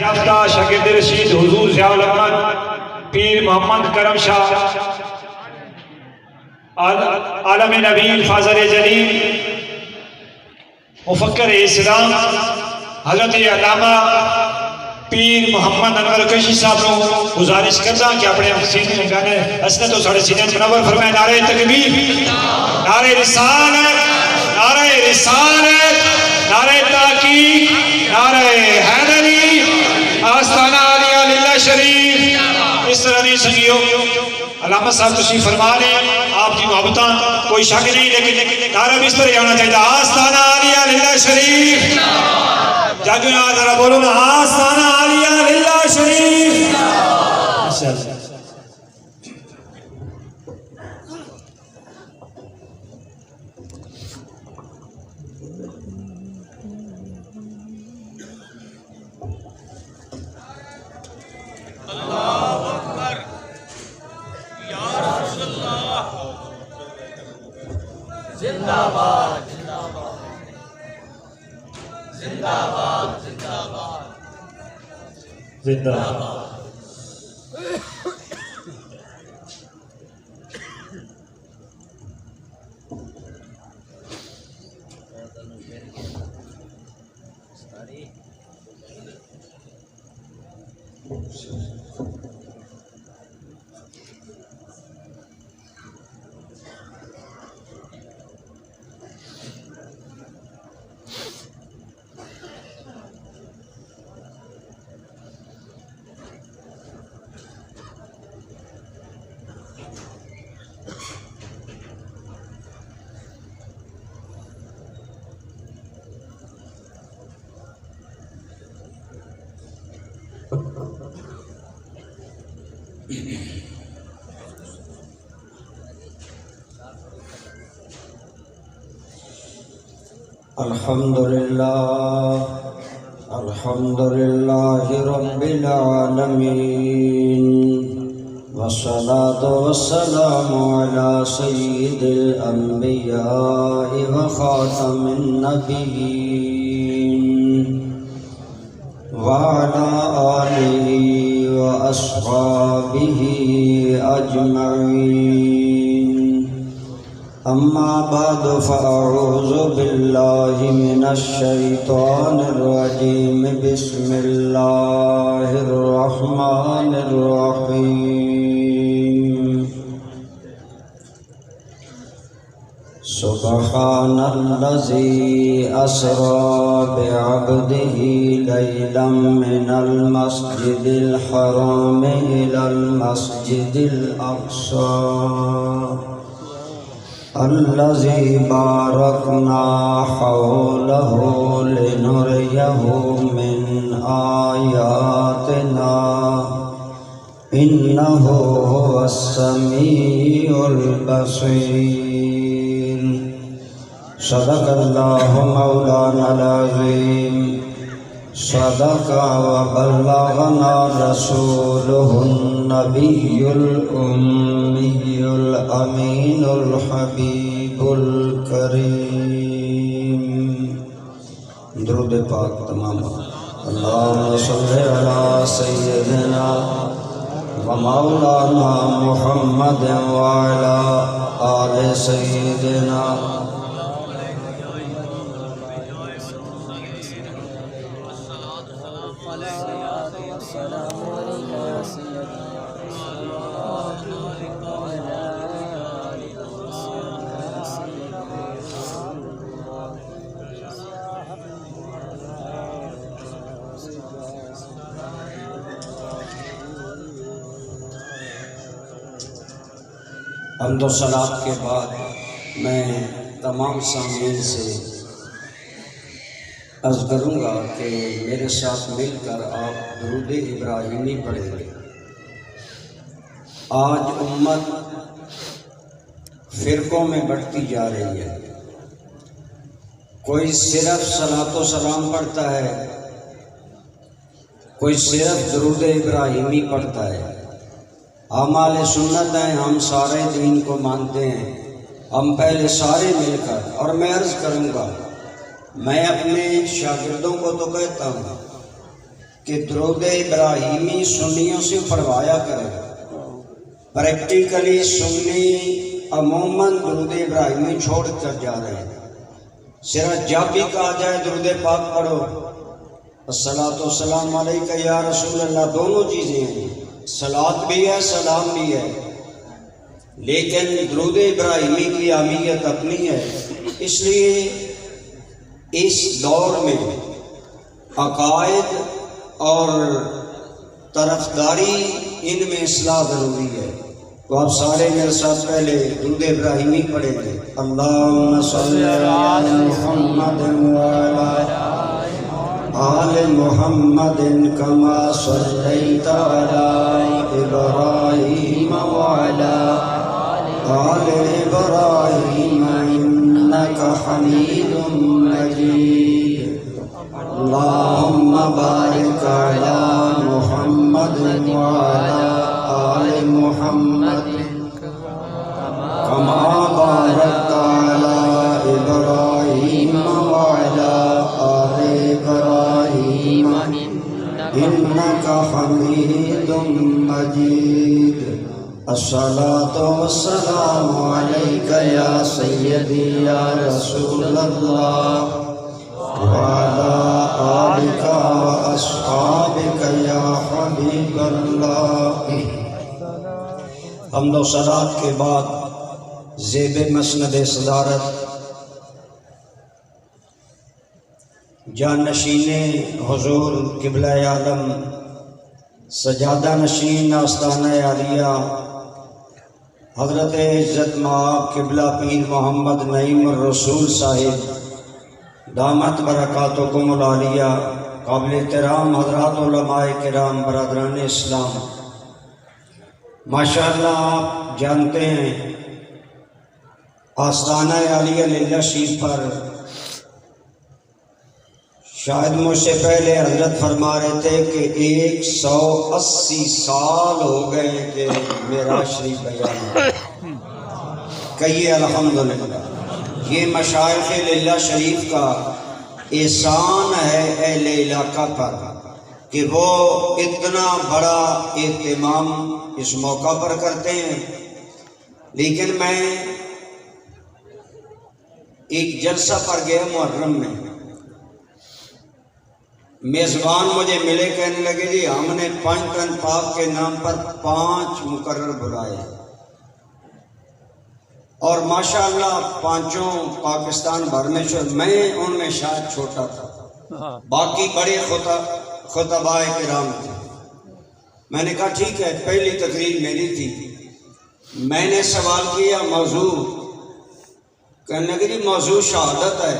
یافتہ شاگرد رشید حضور ضیاء الرحمن پیر محمد کرم شاہ عالم نبی فاضل جلیل مفکر اسلام حضرت علامہ پیر محمد انور کشی صاحب کو گزارش کرتا کہ اپنے سینے گانے اسنے تو ساڑھے سینے منور فرمائے نعرہ تکبیر، نعرہ رسالت، نعرہ رسالت، نعرہ تحقیق، نعرہ حیدری، آستانہ علیہ للہ شریف۔ اس طرح نہیں سنگیو علامت صاحب تشریف فرما لیں، آپ کی محبتاں کوئی شک نہیں، لیکن نعرہ بھی اس طرح آنا چاہیے، آستانہ علیہ للہ شریف۔ جاگو یہاں ذرا بولو نا، آستانہ علیہ للہ شریف۔ اللہ اکبر یا رسول اللہ، زندہ باد زندہ باد زندہ باد زندہ باد زندہ باد۔ الحمد لله رب العالمين، والصلاة والسلام على سيد الأنبياء وخاتم النبيين، وعلى آله وأصحابه أجمعين. أما بعد فأعوذ بالله من الشيطان الرجيم. بسم الله الرحمن الرحيم. سبحان الذي أسرى بعبده ليلا من المسجد الحرام إلى المسجد الأقصى الذي باركنا حوله لنريه من آياتنا إنه هو السميع البصير. صدق الله مولانا العظيم، صدق وبلغنا رسوله النبي الأمي الأمين الحبيب الكريم. درود پاک تمام. اللهم صل على سيدنا ومولانا محمد وعلى آل سيدنا. حمد و صلات کے بعد میں تمام سامعین سے عرض کروں گا کہ میرے ساتھ مل کر آپ درود ابراہیمی پڑھیں گے. آج امت فرقوں میں بڑھتی جا رہی ہے. کوئی صرف صلاۃ و سلام پڑھتا ہے، کوئی صرف درود ابراہیمی پڑھتا ہے. اعمال سنت ہیں، ہم سارے دین کو مانتے ہیں. ہم پہلے سارے مل کر، اور میں عرض کروں گا، میں اپنے شاگردوں کو تو کہتا ہوں کہ درود ابراہیمی سنیوں سے پڑھوایا کریں. پریکٹیکلی سنی عموماً درود ابراہیمی چھوڑ کر جا رہے ہیں. صرف جب بھی کہا جائے درود پاک پڑھو، الصلاۃ والسلام علیکہ یا رسول اللہ، دونوں چیزیں ہیں، صلاۃ بھی ہے سلام بھی ہے، لیکن درود ابراہیمی کی اہمیت اپنی ہے. اس لیے اس دور میں عقائد اور طرفداری ان میں اصلاح ضروری ہے. تو آپ سارے میرے ساتھ پہلے درود ابراہیمی پڑھیں گے. اللہم صلی علی محمد وعلی آل محمد کما صلیت علی ابراہیم وعلی آل ابراہیم انک حمید مجید. اللہم بارک علی محمد وعلی آل محمد کما بارکت علی ابراہیم وعلی آل ابراہیم انک حمید مجید. الصلاۃ والسلام علیکہ یا سیدی یا رسول اللہ وعلی آلک واصحابک یا حبیب اللہ. حمد و صلات کے بعد زیب مسند صدارت جانشین حضور قبلہ عالم سجادہ نشین آستانہ عالیہ حضرت عزت مآب قبلہ پیر محمد نعیم الرسول صاحب دامت برکاتکم العالیہ، قابل احترام حضرات علماء کرام، برادران اسلام، ماشاءاللہ آپ جانتے ہیں آستانہ عالیہ للہ شریف پر شاید مجھ سے پہلے حضرت فرما رہے تھے کہ 180 سال ہو گئے کہ معراج شریف بیان کہیے الحمدللہ. یہ مشائخ للہ شریف کا احسان ہے اہل علاقہ پر کہ وہ اتنا بڑا اہتمام اس موقع پر کرتے ہیں. لیکن میں ایک جلسہ پر گیا محرم میں، میزبان مجھے ملے، کہنے لگے جی ہم نے پنج پاک کے نام پر 5 مقرر بلائے اور ماشاءاللہ 5 پاکستان بھر میں میں ان میں شاید چھوٹا تھا، باقی بڑے خطباء کرام تھے. میں نے کہا ٹھیک ہے، پہلی تقریر میری تھی. میں نے سوال کیا موضوع، کہنے لگے جی موضوع شہادت ہے.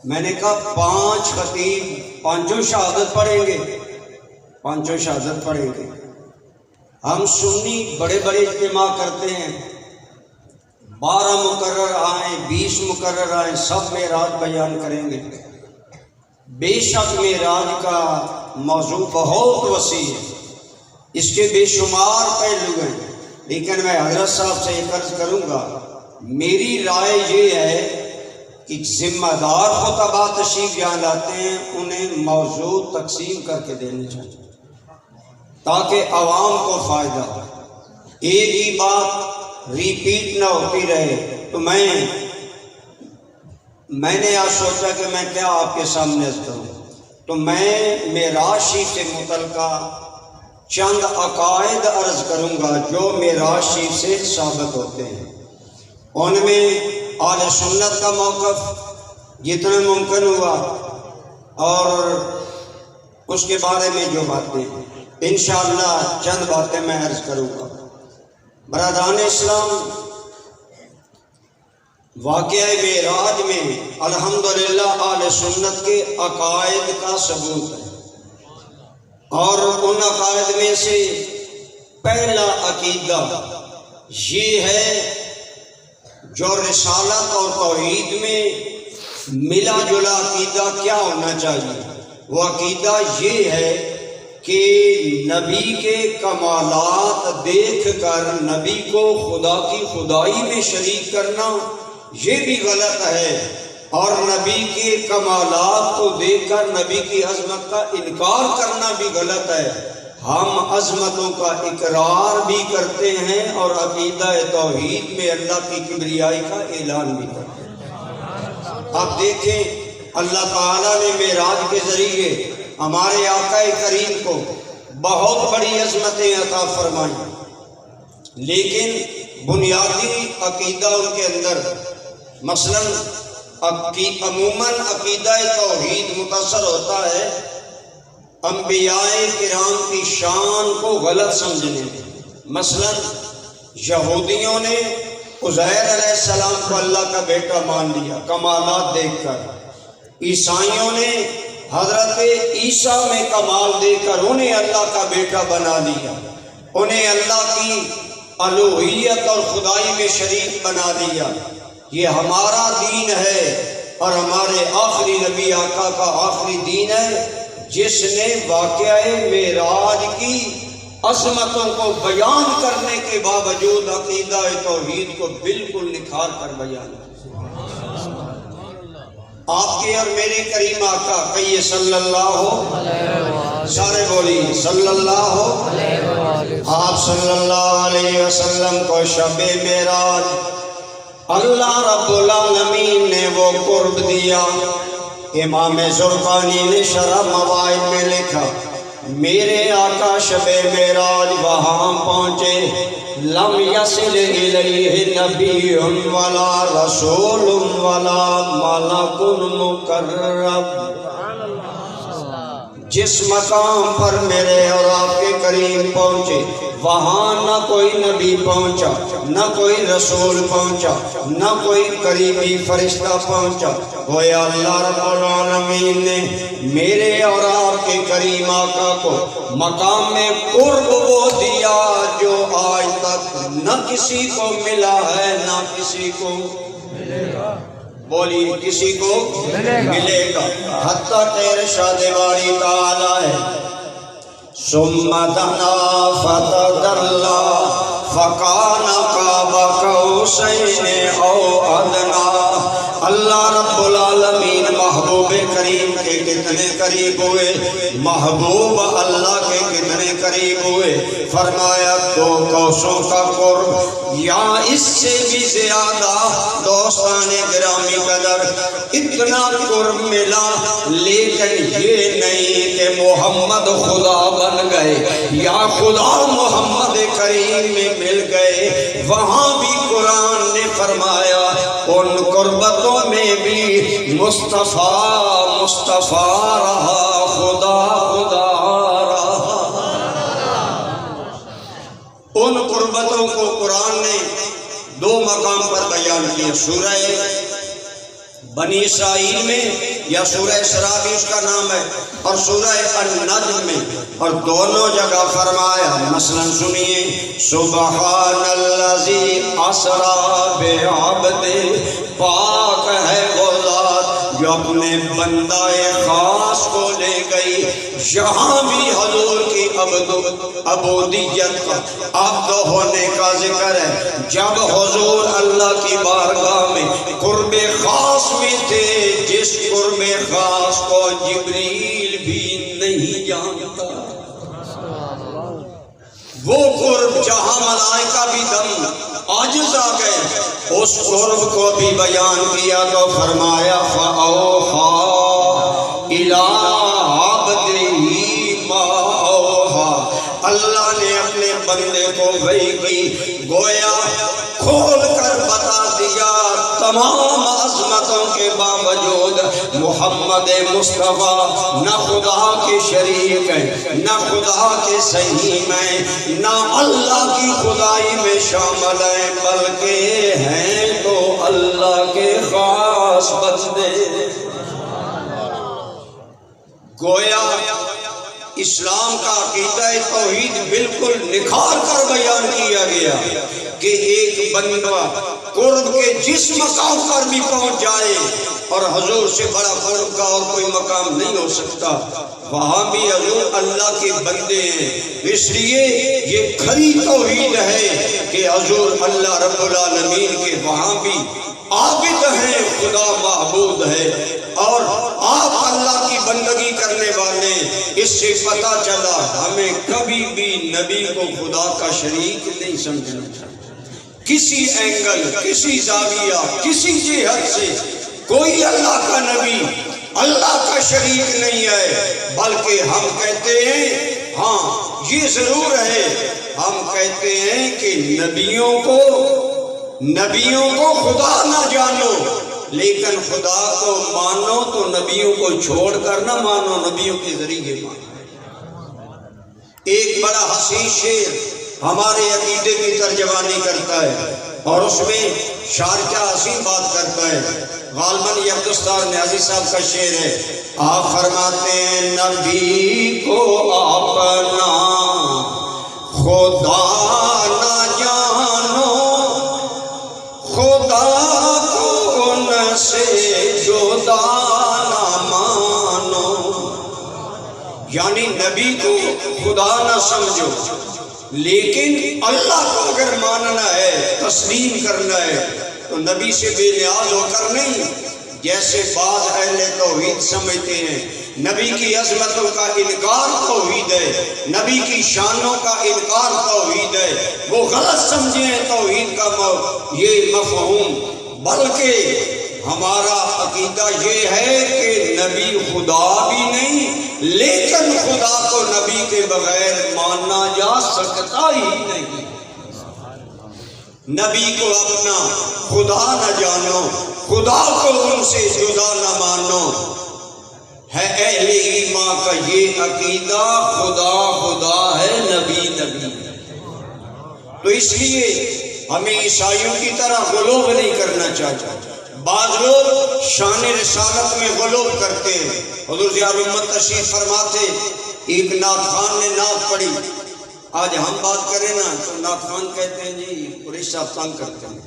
میں نے کہا 5 خطیب 5 شہادت پڑھیں گے، 5 شہادت پڑھیں گے. ہم سنی بڑے بڑے اجتماع کرتے ہیں، 12 مقرر آئیں 20 مقرر آئیں، سب معراج بیان کریں گے. بے شک معراج کا موضوع بہت وسیع ہے، اس کے بے شمار پہلو ہیں، لیکن میں حضرت صاحب سے یہ عرض کروں گا، میری رائے یہ ہے کہ ذمہ دار خطباء تشریف جہاں لاتے ہیں انہیں موضوع تقسیم کر کے دینے چاہیے تاکہ عوام کو فائدہ ہو، ایک ہی بات ریپیٹ نہ ہوتی رہے. تو میں نے آج سوچا کہ میں کیا آپ کے سامنے عرض کروں. تو میں معراج شریف سے متعلقہ چند عقائد عرض کروں گا جو معراج شریف سے ثابت ہوتے ہیں. ان میں اہل سنت کا موقف جتنا ممکن ہوا اور اس کے بارے میں جو باتیں انشاءاللہ چند باتیں میں عرض کروں گا. برادران اسلام، واقعہ معراج میں الحمدللہ اہل سنت کے عقائد کا ثبوت ہے، اور ان عقائد میں سے پہلا عقیدہ یہ ہے جو رسالت اور توحید میں ملا جلا عقیدہ کیا ہونا چاہیے. وہ عقیدہ یہ ہے کہ نبی کے کمالات دیکھ کر نبی کو خدا کی خدائی میں شریک کرنا یہ بھی غلط ہے، اور نبی کے کمالات کو دیکھ کر نبی کی عظمت کا انکار کرنا بھی غلط ہے۔ ہم عظمتوں کا اقرار بھی کرتے ہیں اور عقیدہ توحید میں اللہ کی کبریائی کا اعلان بھی کرتے ہیں۔ اب دیکھیں اللہ تعالیٰ نے معراج کے ذریعے ہمارے آقا کریم کو بہت بڑی عظمتیں عطا فرمائیں، لیکن بنیادی عقیدہ ان کے اندر مثلاً عموماً عقیدہ توحید متاثر ہوتا ہے انبیاء کرام کی شان کو غلط سمجھنے میں۔ مثلاً یہودیوں نے عزیر علیہ السلام کو اللہ کا بیٹا مان لیا کمالات دیکھ کر، عیسائیوں نے حضرت عیسیٰ میں کمال دیکھ کر انہیں اللہ کا بیٹا بنا لیا، انہیں اللہ کی الوہیت اور خدائی میں شریک بنا دیا۔ یہ ہمارا دین ہے اور ہمارے آخری نبی آقا کا آخری دین ہے، جس نے واقعہ معراج کی عظمتوں کو بیان کرنے کے باوجود عقیدہ توحید کو بالکل نکھار کر بیان کیا۔ آپ کے اور میرے کریم آقا کہیے صلی اللہ، سارے بولی صلی اللہ، آپ صلی اللہ علیہ وسلم کو شب معراج اللہ رب العالمین نے وہ قرب دیا۔ امام زرقانی نے شرح مواعظ میں لکھا میرے آقا شب معراج وہاں پہنچے، لم یصل الیہ نبی ولا رسول ولا ملک مقرب۔ جس مقام پر میرے اور آپ کے کریم پہنچے وہاں نہ کوئی نبی پہنچا، نہ کوئی رسول پہنچا، نہ کوئی قریبی فرشتہ پہنچا۔ گویا اللہ رب العالمین نے میرے اور آپ کے کریم آقا کو مقام میں قرب وہ دیا جو آج تک نہ کسی کو ملا ہے نہ کسی کو ملے گا۔ بولی کسی کو ملے گا، حتیٰ کہ ارشاد باری تعالی ہے ثم دنا فتدلا فکان قاب قوسین او ادنا۔ اللہ رب العالمین محبوب کریم کے کتنے قریب ہوئے، محبوب اللہ کے کتنے قریب ہوئے، فرمایا 2 کوسوں کا قرب یا اس سے بھی زیادہ۔ دوستان گرامی قدر اتنا قرب ملا، لیکن یہ نہیں کہ محمد خدا بن گئے یا خدا محمد کریم میں مل گئے۔ وہاں بھی قرآن نے فرمایا ان قربتوں میں بھی مصطفیٰ مصطفیٰ رہا، خدا خدا رہا۔ ان قربتوں کو قرآن نے 2 مقام پر بیان کیا، سورہ بنی اسرائیل میں یا سورہ اسراء بھی اس کا نام ہے، اور سورہ النجم میں، اور دونوں جگہ فرمایا۔ مثلا سنیے سبحان الذی اسریٰ بعبدہ، پاک ہے وہ ذات جو اپنے بندہ خاص کو لے گئی۔ یہاں بھی حضور کی عبودیت کا عبد ہونے کا ذکر ہے۔ جب حضور اللہ کی بارگاہ میں قرب خاص میں تھے، جس قرب خاص کو جبریل بھی نہیں جانتا، وہ قرب جہاں ملائکہ بھی دم عاجز آ گئے، اس قرب کو بھی بیان کیا تو فرمایا فَأَوْحَىٰ إِلَىٰ عَبْدِهِ مَا أَوْحَىٰ۔ اللہ نے اپنے بندے کو وحی کی، گویا کھول کر بتا دیا تمام عظمتوں کے باوجود محمد مصطفیٰ نہ خدا کے شریک ہیں، نہ خدا کے سہیم ہیں، نہ اللہ کی خدائی میں شامل ہیں، بلکہ ہیں تو اللہ کے خاص بندے۔ گویا اسلام کا عقیدہ توحید بالکل نکھار کر بیان کیا گیا کہ ایک بندہ قرب کے جس مقام پر بھی پہنچ جائے اور حضور سے بڑا قرب کا اور کوئی مقام نہیں ہو سکتا، وہاں بھی حضور اللہ کے بندے ہیں۔ اس لیے یہ کھری توحید ہے کہ حضور اللہ رب العالمین کے وہاں بھی عابد ہیں، خدا معبود ہے، اور آپ اللہ کی بندگی کرنے والے۔ اس سے پتہ چلا ہمیں کبھی بھی نبی کو خدا کا شریک نہیں سمجھنا چاہیے، کسی اینگل، کسی زاویہ، کسی جہت سے کوئی اللہ کا نبی اللہ کا شریک نہیں ہے، بلکہ ہم کہتے ہیں، ہاں یہ ضرور ہے، ہم کہتے ہیں کہ نبیوں کو خدا نہ جانو، لیکن خدا کو مانو تو نبیوں کو چھوڑ کر نہ مانو، نبیوں کے ذریعے مانو۔ ایک بڑا حسین شعر ہمارے عقیدے کی ترجمانی کرتا ہے، اور اس میں شاعر کیا حسین بات کرتا ہے، غالباً یہ عبدالستار نیازی صاحب کا شعر ہے۔ آپ فرماتے ہیں نبی کو اپنا خدا نہ جانو، خدا کو ان سے جدا نہ مانو، یعنی نبی کو خدا نہ سمجھو، لیکن اللہ کو اگر ماننا ہے، تسلیم کرنا ہے، تو نبی سے بے نیاز ہو کر نہیں، جیسے بعض اہل توحید سمجھتے ہیں نبی کی عظمتوں کا انکار توحید ہے، نبی کی شانوں کا انکار توحید ہے، وہ غلط سمجھے ہیں توحید کا یہ مفہوم، بلکہ ہمارا عقیدہ یہ ہے کہ نبی خدا بھی نہیں، لیکن خدا کو نبی کے بغیر مانا جا سکتا ہی نہیں۔ نبی کو اپنا خدا نہ جانو، خدا کو ان سے جدا نہ مانو، ہے اہل ایمان کا یہ عقیدہ، خدا خدا ہے، نبی نبی ہے۔ تو اس لیے ہمیں عیسائیوں کی طرح غلو نہیں کرنا چاہتا۔ بعض لوگ شان رسالت میں غلو کرتے ہیں۔ حضور ضیاء الامت تشریف فرماتے، ایک نعت خان نے نعت پڑھی، آج ہم بات کریں نا تو نعت خان کہتے ہیں جی قریشی صاحب تنگ کرتے ہیں،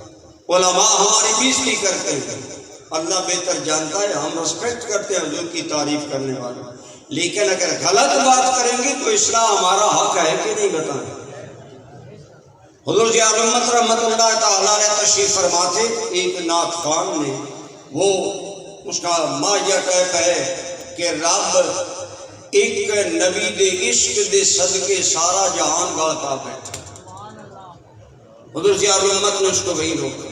علماء ہماری بیزتی کرتے ہیں۔ اللہ بہتر جانتا ہے، ہم رسپیکٹ کرتے ہیں حضور کی تعریف کرنے والے، لیکن اگر غلط بات کریں گے تو اسلام ہمارا حق ہے کہ نہیں بتائیں۔ حضور ضیاء الامت رحمۃ اللہ تعالیٰ علیہ تشریف فرماتے، ایک نعت خان نے، وہ اس کا ماجہ ٹیپ ہے کہ رب ایک نبی دے عشق دے صدقے سارا جہان گاتا بیٹھا۔ حضور ضیاء الامت نے اس کو وہی روکا،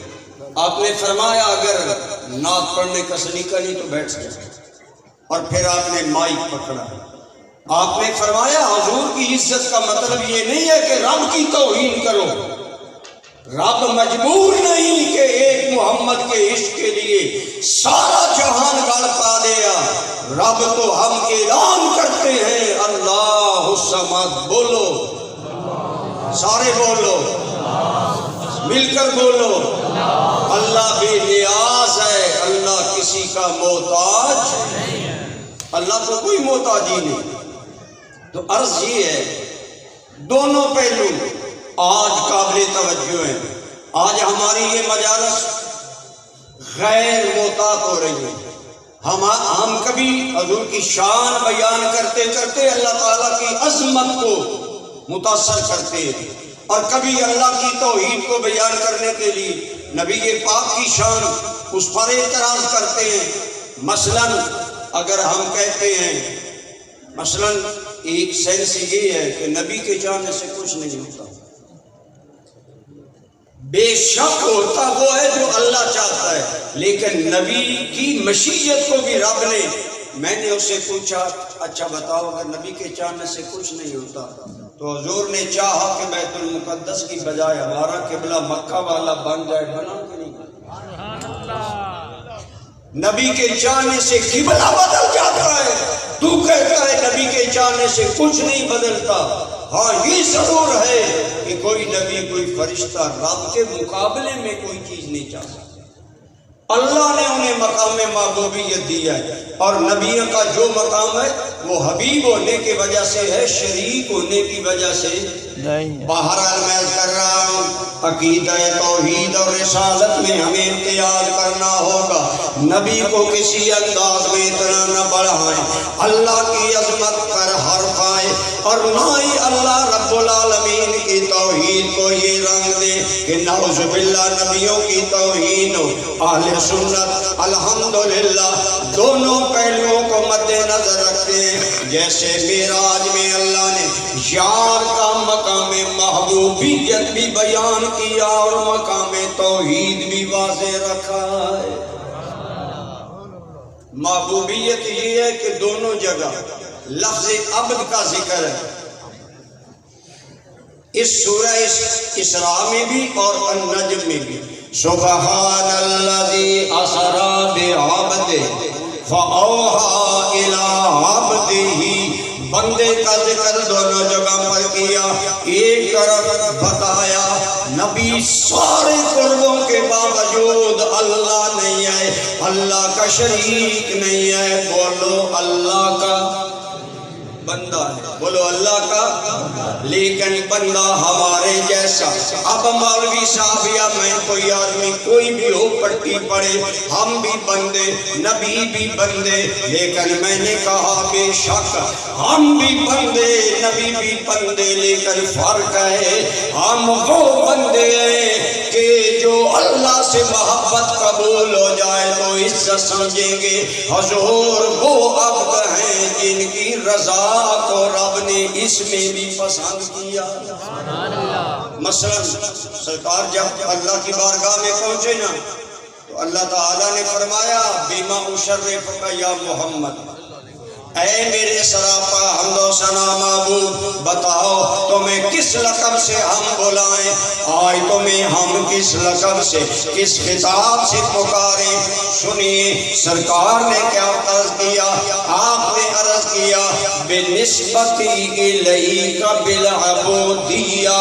آپ نے فرمایا اگر نعت پڑھنے کا سلیقہ نہیں تو بیٹھ جائے، اور پھر آپ نے مائک پکڑا، آپ نے فرمایا حضور کی عزت کا مطلب یہ نہیں ہے کہ رب کی توہین کرو، رب مجبور نہیں کہ ایک محمد کے عشق کے لیے سارا جہان گل پا دیا، رب تو ہم اعلان کرتے ہیں اللہ الصمد، بولو سارے بولو مل کر بولو، اللہ بے نیاز ہے، اللہ کسی کا محتاج، اللہ کو کوئی محتاج ہی نہیں۔ تو عرض یہ ہے، دونوں پہلو آج قابل توجہ ہیں۔ آج ہماری یہ مجالس غیر محتاط ہو رہی ہے، ہم کبھی حضور کی شان بیان کرتے کرتے اللہ تعالیٰ کی عظمت کو متاثر کرتے ہیں، اور کبھی اللہ کی توحید کو بیان کرنے کے لیے نبی پاک کی شان اس پر اعتراض کرتے ہیں۔ مثلا اگر ہم کہتے ہیں، مثلا ایک سینس یہ ہے کہ نبی کے چاہنے سے کچھ نہیں ہوتا، بے شک ہوتا وہ ہے جو اللہ چاہتا ہے، لیکن نبی کی مشیت کو بھی رب نے، میں نے اسے پوچھا اچھا بتاؤ اگر نبی کے چاہنے سے کچھ نہیں ہوتا تو حضور نے چاہا کہ بیت المقدس کی بجائے ہمارا قبلہ مکہ والا بن جائے، بنا کہ نہیں؟ نبی کے چاہنے سے قبلہ بدل جاتا ہے، تو کہتا ہے نبی کے چاہنے سے کچھ نہیں بدلتا۔ ہاں یہ ضرور ہے کہ کوئی نبی کوئی فرشتہ رب کے مقابلے میں کوئی چیز نہیں چاہ سکتا، اللہ نے انہیں مقام محبوبیت دیا ہے، اور نبیوں کا جو مقام ہے وہ حبیب ہونے کی وجہ سے ہے، شریک ہونے کی وجہ سے نہیں بہرحال میں عرض کر رہا ہوں، عقیدہ توحید اور رسالت میں ہمیں امتیاز کرنا ہوگا۔ نبی کو کسی انداز میں اتنا نہ بڑھائیں اللہ کی عظمت پر حرف آئے، اور نہ ہی اللہ رب العالمین کی توحید کو یہ رنگ دے کہ نعوذ باللہ نبیوں کی توہین ہو۔ اہل سنت الحمدللہ دونوں پہلوؤں کو مد نظر رکھتے ہیں، جیسے معراج میں اللہ نے یار کا مقام محبوبیت بھی بیان کیا اور مقام توحید بھی واضح رکھا ہے۔ محبوبیت یہ ہے کہ دونوں جگہ لفظ عبد کا ذکر ہے، اس سورہ اسراء میں بھی اور النجم میں بھی۔ سبحان الذی اسری بعبدہ فاوحی الی عبدہ، بندے کا ذکر دونوں جگہ پر کیا، ایک طرف بتایا نبی سارے قربوں کے باوجود اللہ نہیں ہے، اللہ کا شریک نہیں ہے، بولو اللہ کا بندہ ہے، بولو اللہ کا، لیکن بندہ ہمارے جیسا۔ اب مولوی صاحب یا میں کوئی آدمی کوئی بھی ہو پٹی پڑے، ہم بھی بندے، نبی بھی بندے، لیکن میں نے کہا بے شک ہم بھی بندے، نبی بھی بندے، لیکن فرق ہے ہم وہ بندے ہیں کہ جو اللہ سے محبت قبول ہو جائے تو عزت سمجھیں گے، حضور وہ عبد ہیں جن کی رضا کو رب نے اس میں بھی پسند کیا۔ مثلا سرکار جب اللہ کی بارگاہ میں پہنچے نا تو اللہ تعالیٰ نے فرمایا بیما اشرفک یا محمد، اے میرے سراپا حمد و ثنا معبود، بتاؤ تمہیں کس لقب سے ہم بلائیں، آج تمہیں ہم کس لقب سے کس خطاب سے پکاریں۔ سنیے سرکار نے کیا عرض کیا، آپ نے عرض کیا بنسبتی الیک بالعبودیہ،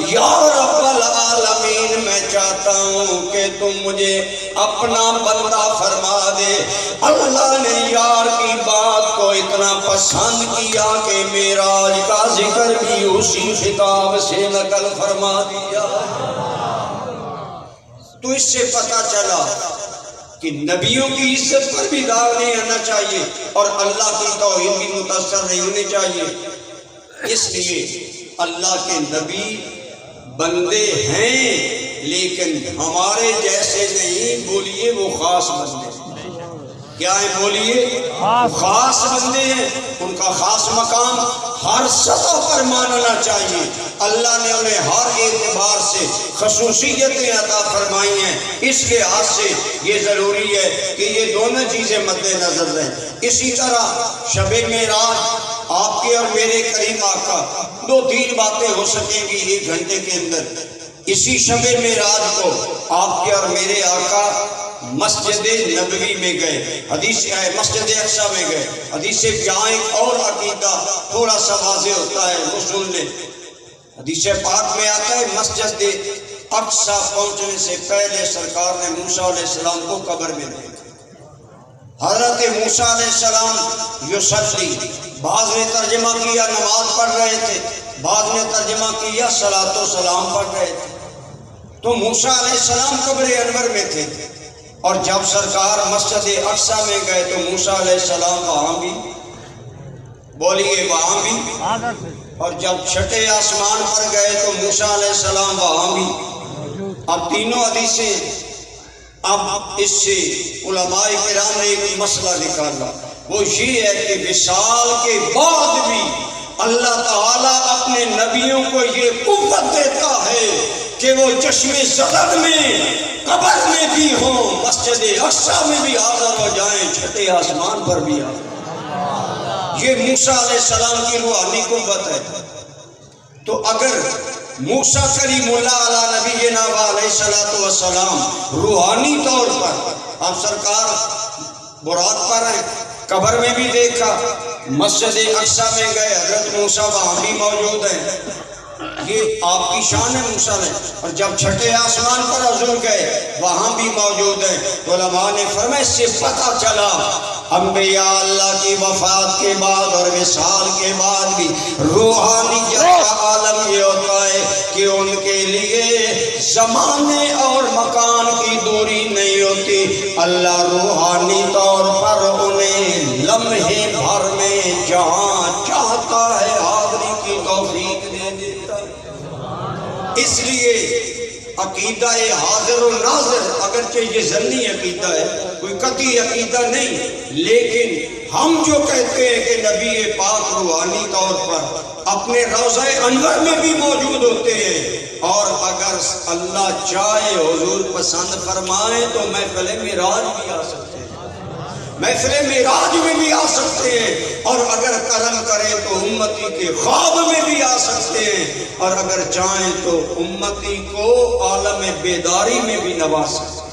یا رب العالمین میں چاہتا ہوں کہ تم مجھے اپنا بندہ فرما دے۔ اللہ نے یار کی بات کو اتنا پسند کیا کہ معراج کا ذکر بھی اسی خطاب سے نقل فرما دیا۔ تو اس سے پتہ چلا کہ نبیوں کی عزت پر بھی داغ نہیں آنا چاہیے اور اللہ کی توحید بھی متاثر نہیں ہونی چاہیے۔ اس لیے اللہ کے نبی بندے ہیں لیکن ہمارے جیسے نہیں، بولیے وہ خاص بندے کیا ہے، بولیے خاص بندے ہیں، ان کا خاص مقام ہر سطح پر ماننا چاہیے۔ اللہ نے انہیں ہر اعتبار سے خصوصیتیں عطا فرمائی ہیں، اس لحاظ سے یہ ضروری ہے کہ یہ دونوں چیزیں مد نظر رہیں۔ اسی طرح شب معراج آپ کے اور میرے کریم آقا، دو تین باتیں ہو سکیں گی ایک گھنٹے کے اندر۔ اسی شب معراج کو آپ کے اور میرے آقا مسجد نبوی میں گئے، حدیث ہے مسجد اقصی میں گئے۔ حدیث جہاں ایک اور عقیدہ تھوڑا سا واضح ہوتا ہے وہ سن لیں۔ حدیث پاک میں آتا ہے مسجد اقصی پہنچنے سے پہلے سرکار نے موسیٰ علیہ السلام کو قبر میں دیکھا۔ حضرت موسیٰ علیہ السلام یصلی، بعض نے ترجمہ کیا نماز پڑھ رہے تھے، بعض نے ترجمہ کیا صلاۃ و سلام پڑھ رہے تھے۔ تو موسیٰ علیہ السلام قبر انور میں تھے، اور جب سرکار مسجد اقصی میں گئے تو موسیٰ علیہ السلام وہاں بھی، بولیے وہاں بھی، اور جب چھٹے آسمان پر گئے تو موسیٰ علیہ السلام وہاں بھی۔ اب تینوں حدیثیں، اب اس سے علماء کرام نے ایک مسئلہ نکالا، وہ یہ ہے کہ وصال کے بعد بھی اللہ تعالیٰ اپنے نبیوں کو یہ قوت دیتا ہے کہ وہ چشم زدد میں قبر میں بھی ہوں، مسجد اقصی میں بھی حاضر ہو جائیں، چھٹے آسمان پر بھی حاضر۔ یہ موسیٰ علیہ السلام کی روحانی قوت ہے۔ تو اگر موسیٰ کلیم اللہ علیہ نبینا علیہ السلام روحانی طور پر اب سرکار براق پر ہیں، قبر میں بھی دیکھا، مسجد اقصی میں گئے، حضرت موسیٰ وہاں بھی موجود ہیں، یہ آپ کی شان ہے موسیٰ نے. اور جب چھٹے آسمان پر حضور گئے وہاں بھی موجود ہیں. علماء نے فرمایا اس سے پتہ چلا انبیاء اللہ کی وفات کے بعد اور وصال کے بعد بھی روحانیت کا عالم یہ ہوتا ہے کہ ان کے لیے زمانے اور مکان کی دوری نہیں ہوتی. اللہ روحانی طور پر انہیں لمحے بھر میں جہاں چاہتا ہے حاضری کی توفیق دے دیتا ہے. اس لیے عقیدہ حاضر و ناظر اگرچہ یہ ظنی عقیدہ ہے، کوئی قطعی عقیدہ نہیں، لیکن ہم جو کہتے ہیں کہ نبی پاک روحانی طور پر اپنے روضہ انور میں بھی موجود ہوتے ہیں، اور اگر اللہ چاہے حضور پسند فرمائے تو محفل معراج بھی آ سکتے ہیں، محفل معراج میں بھی آ سکتے ہیں، اور اگر کرم کرے تو امتی کے خواب میں بھی آ سکتے ہیں، اور اگر چاہیں تو امتی کو عالم بیداری میں بھی نواز سکتے ہیں.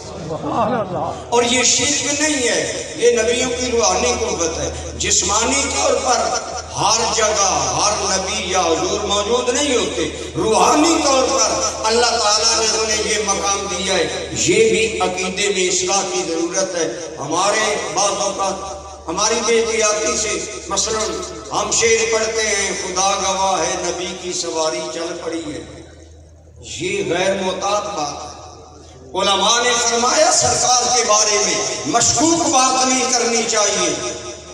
اور یہ شرک نہیں ہے، یہ نبیوں کی روحانی قوت ہے. جسمانی طور پر ہر جگہ ہر نبی یا حضور موجود نہیں ہوتے، روحانی طور پر اللہ تعالیٰ نے انہیں یہ مقام دیا ہے. یہ بھی عقیدے میں اصلاح کی ضرورت ہے. ہمارے بعض اوقات ہماری بے احتیاطی سے مثلا ہم شعر پڑھتے ہیں خدا گواہ ہے نبی کی سواری چل پڑی ہے. یہ غیر محتاط بات ہے. علماء نے فرمایا سرکار کے بارے میں مشکوک بات نہیں کرنی چاہیے.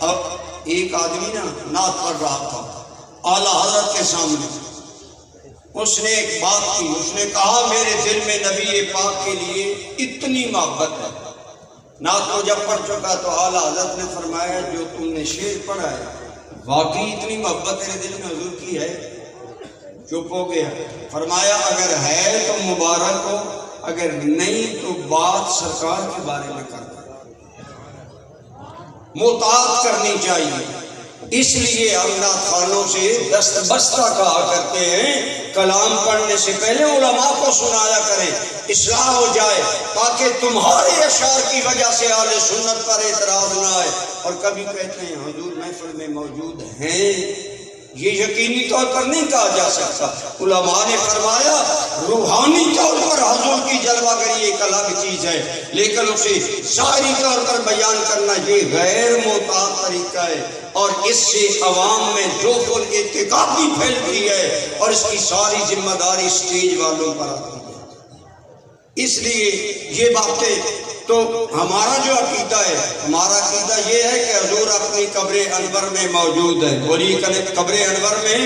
اب ایک آدمی نا نعت پڑھ رہا تھا اعلیٰ حضرت کے سامنے، اس نے ایک بات کی، اس نے کہا میرے دل میں نبی پاک کے لیے اتنی محبت ہے. نعت کو جب پڑھ چکا تو اعلیٰ حضرت نے فرمایا جو تم نے شعر پڑھا ہے واقعی اتنی محبت تیرے دل میں حضور کی ہے؟ چپ ہو گیا. فرمایا اگر ہے تو مبارک ہو، اگر نہیں تو بات سرکار کے بارے میں کرتا، محتاط کرنی چاہیے. اس لیے ہم نعت خوانوں سے دست بستہ کہا کرتے ہیں کلام پڑھنے سے پہلے علماء کو سنایا کریں، اصلاح ہو جائے، تاکہ تمہارے اشعار کی وجہ سے اہل سنت پر اعتراض نہ آئے. اور کبھی کہتے ہیں حضور محفل میں موجود ہیں، یہ یقینی طور پر نہیں کہا جا سکتا. علماء نے فرمایا روحانی طور پر حضور کی جلوہ گری ایک الگ چیز ہے، لیکن اسے ظاہری طور پر بیان کرنا یہ غیر محتاط طریقہ ہے، اور اس سے عوام میں ذوق الاعتقادی پھیلتی ہے، اور اس کی ساری ذمہ داری اسٹیج والوں پر آتی ہے. اس لیے یہ باتیں تو ہمارا جو عقیدہ ہے، ہمارا عقیدہ یہ ہے کہ حضور اپنی قبر انور میں موجود ہے. بولیے قبر انور میں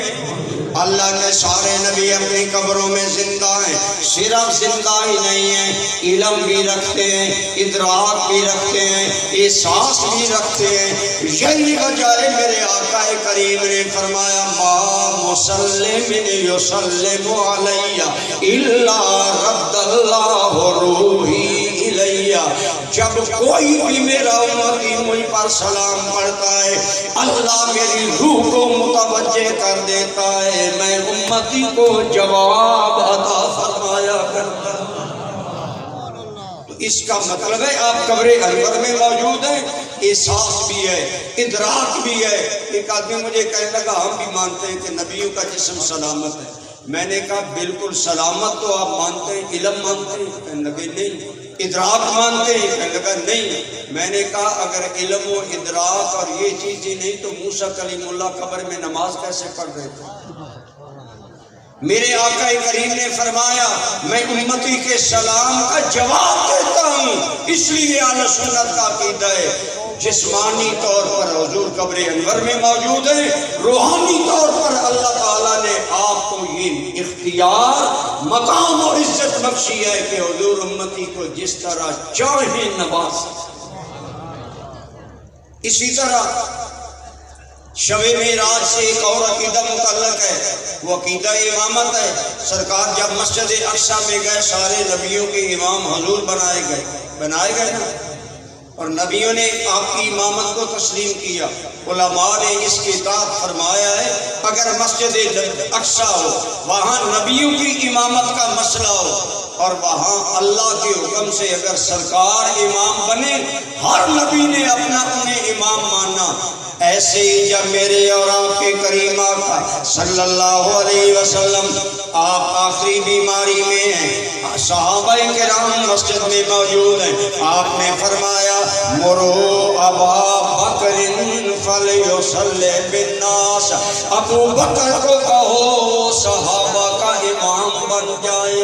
اللہ کے سارے نبی اپنی قبروں میں زندہ ہیں. صرف زندہ ہی نہیں ہیں، علم بھی رکھتے ہیں، ادراک بھی رکھتے ہیں، احساس بھی رکھتے ہیں. یہی وجہ ہے میرے آقا کریم نے فرمایا ما مسلم یسلم علیہ الا رد اللہ روحی الیہ. جب کوئی بھی میرا امتی مجھ پر سلام پڑھتا ہے اللہ میری روح کو متوجہ کر دیتا ہے، میں امتی کو جواب عطا فرمایا کرتا ہوں. تو اس کا مطلب ہے آپ قبر انور میں موجود ہیں، احساس بھی ہے، ادراک بھی ہے. ایک آدمی مجھے کہنے لگا ہم بھی مانتے ہیں کہ نبیوں کا جسم سلامت ہے. میں نے کہا بالکل سلامت تو آپ مانتے ہیں، علم مانتے ہیں؟ کہنے لگے نہیں. ادراک مانتے ہیں؟ کہنے لگا نہیں. میں نے کہا اگر علم و ادراک اور یہ چیز ہی نہیں تو موسیٰ کلیم اللہ قبر میں نماز کیسے پڑھ رہے تھے؟ میرے آقا کریم نے فرمایا میں امتی کے سلام کا جواب دیتا ہوں. اس لیے اہل سنت کا عقیدہ ہے جسمانی طور پر حضور قبر انور میں موجود ہے، روحانی طور پر اللہ تعالیٰ نے آپ کو یہ اختیار مقام اور عزت بخشی ہے کہ حضور امتی کو جس طرح چاہیں نواز. اسی طرح شب معراج سے ایک اور عقیدہ متعلق ہے، وہ عقیدہ امامت ہے. سرکار جب مسجد اقصیٰ میں گئے سارے نبیوں کے امام حضور بنائے گئے نا، اور نبیوں نے آپ کی امامت کو تسلیم کیا. علماء نے اس کی اطاعت فرمایا ہے اگر مسجد اقصی ہو، وہاں نبیوں کی امامت کا مسئلہ ہو اور وہاں اللہ کے حکم سے اگر سرکار امام بنے، ہر نبی نے اپنا انہیں امام ماننا، ایسے ہی جب میرے اور آپ کے کریم آقا صلی اللہ علیہ وسلم آپ آخری بیماری میں ہیں، صحابہ کرام مسجد میں موجود ہیں، آپ نے فرمایا مرو ابا بکر فلیصلی بالناس، ابو بکر کو کہو صحابہ کا امام بن جائے،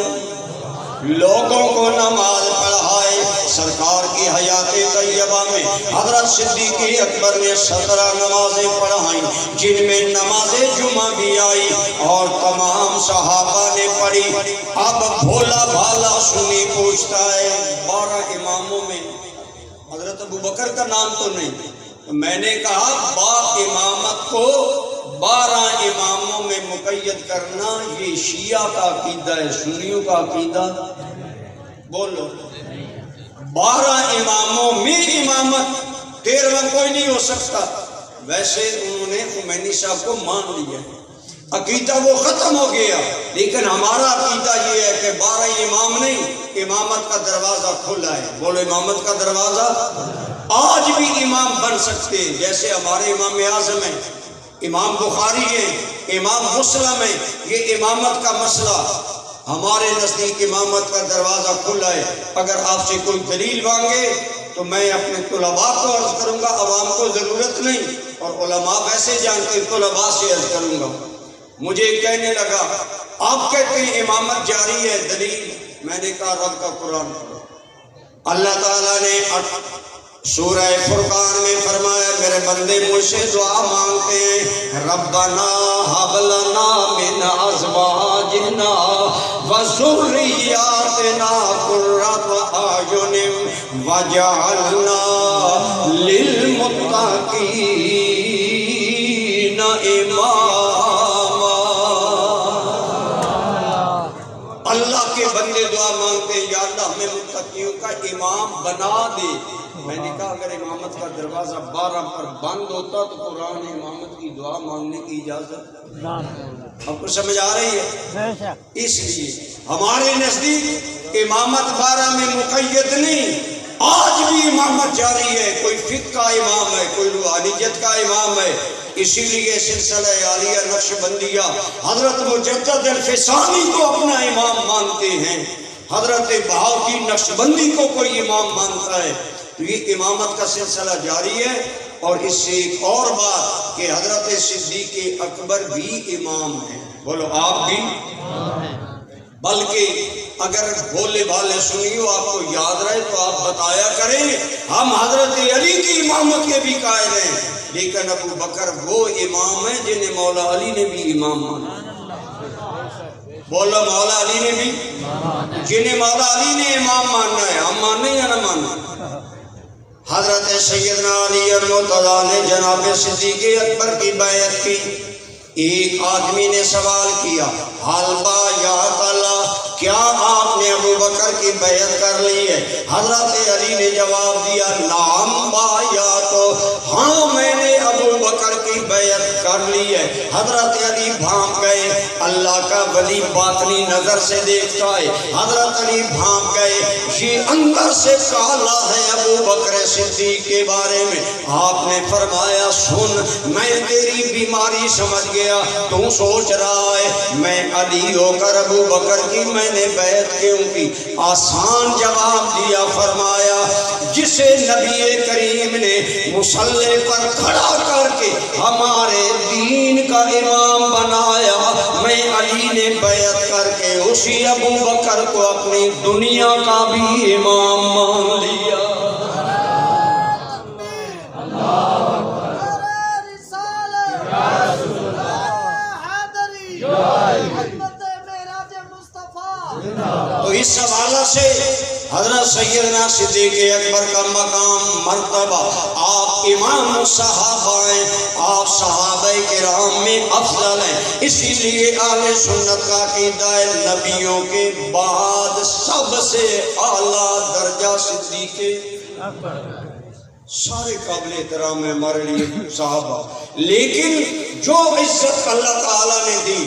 لوگوں کو نماز پڑھائے۔ سرکار کی حیات طیبہ میں حضرت صدیق اکبر نے 17 نمازیں پڑھائیں، جن میں نماز جمعہ بھی آئی اور تمام صحابہ نے پڑھی۔ اب بھولا بھالا سنی پوچھتا ہے 12 اماموں میں حضرت ابو بکر کا نام تو نہیں، میں نے کہا با امامت کو 12 اماموں میں مقید کرنا یہ شیعہ کا عقیدہ ہے، سنیوں کا عقیدہ بولو۔ 12 اماموں میں امامت 13واں کوئی نہیں ہو سکتا۔ ویسے انہوں نے خمینی صاحب کو مان لیا، عقیدہ وہ ختم ہو گیا، لیکن ہمارا عقیدہ یہ ہے کہ 12 امام نہیں، امامت کا دروازہ کھلا ہے، بولو امامت کا دروازہ آج بھی امام بن سکتے ہیں، جیسے ہمارے امام اعظم ہیں، امام بخاری ہے، امام مسلم ہے، یہ امامت کا مسئلہ ہمارے نزدیک امامت کا دروازہ کھلا ہے۔ اگر آپ سے کوئی دلیل مانگے تو میں اپنے طلباء کو عرض کروں گا، عوام کو ضرورت نہیں، اور علماء ویسے جانتے ہیں، طلباء سے عرض کروں گا۔ مجھے کہنے لگا آپ کہتے ہیں امامت جاری ہے، دلیل؟ میں نے کہا رب کا قرآن پڑھو۔ اللہ تعالیٰ نے سورہ فرقان میں فرمایا میرے بندے مجھ سے دعا مانگتے ہیں ربنا ہب لنا من ازواجنا وذریاتنا قرۃ اعین وجعلنا للمتقین اماما۔ اللہ کے بندے دعا مانگتے ہیں یا اللہ ہمیں متقیوں کا امام بنا دے۔ میں نے کہا اگر امامت کا دروازہ 12 پر بند ہوتا تو قرآن امامت کی دعا مانگنے کی اجازت آپ کو سمجھ آ رہی ہے؟ اس لیے ہمارے نزدیک امامت 12 میں مقید نہیں، آج بھی امامت جاری ہے، کوئی فقہ کا امام ہے، کوئی روحانیت کا امام ہے۔ اسی لیے سلسلہ عالیہ نقشبندیہ حضرت مجدد الفسانی کو اپنا امام مانتے ہیں، حضرت بہاؤالدین نقشبندی کو کوئی امام مانتا ہے، تو یہ امامت کا سلسلہ جاری ہے۔ اور اس سے ایک اور بات کہ حضرت صدیق اکبر بھی امام ہیں، بولو آپ بھی، بلکہ اگر بھولے بھالے سنیو آپ کو یاد رہے تو آپ بتایا کریں ہم حضرت علی کی امامت کے بھی قائل ہیں، لیکن ابو بکر وہ امام ہیں جنہیں مولا علی نے بھی امام مانا۔ بولو مولا علی نے بھی، جنہیں مولا علی نے امام ماننا ہے، ہم ماننے یا نہ ماننا؟ حضرت سیدنا علی المرتضیٰ نے جناب صدیق اکبر کی بیعت کی۔ ایک آدمی نے سوال کیا حال بایعت اللہ، کیا آپ نے ابو بکر کی بیعت کر لی ہے؟ حضرت علی نے جواب دیا نعم بایعت، ہاں میں نے ابو بکر کی بیعت کر لی ہے۔ حضرت علی بھانپ گئے، اللہ کا ولی باطنی نظر سے دیکھتا ہے، حضرت علی بھانپ گئے یہ اندر سے کالا ہے ابو بکر صدیق کے بارے میں۔ آپ نے فرمایا سن میں تیری بیماری سمجھ گیا، تو سوچ رہا ہے میں علی ہو کر ابو بکر کی میں نے بیعت کیوں کی؟ آسان جواب دیا، فرمایا جسے نبی کریم نے مصلی پر کھڑا کر کے ہمارے دین کا امام بنایا، میں علی نے بیعت کر کے اسی ابو بکر کو اپنی دنیا کا بھی امام مان لیا۔ تو اس حوالہ سے حضرت سیدنا صدیق اکبر کا مقام مرتبہ، آپ امام صحابہ ہیں، آپ صحابہ کرام میں افضل ہیں، اسی لیے اہل سنت کا عقیدہ ہے نبیوں کے بعد سب سے اعلیٰ درجہ صدیق سارے قابل احترام ہیں ہمارے لیے صحابہ، لیکن جو عزت اللہ تعالیٰ نے دی،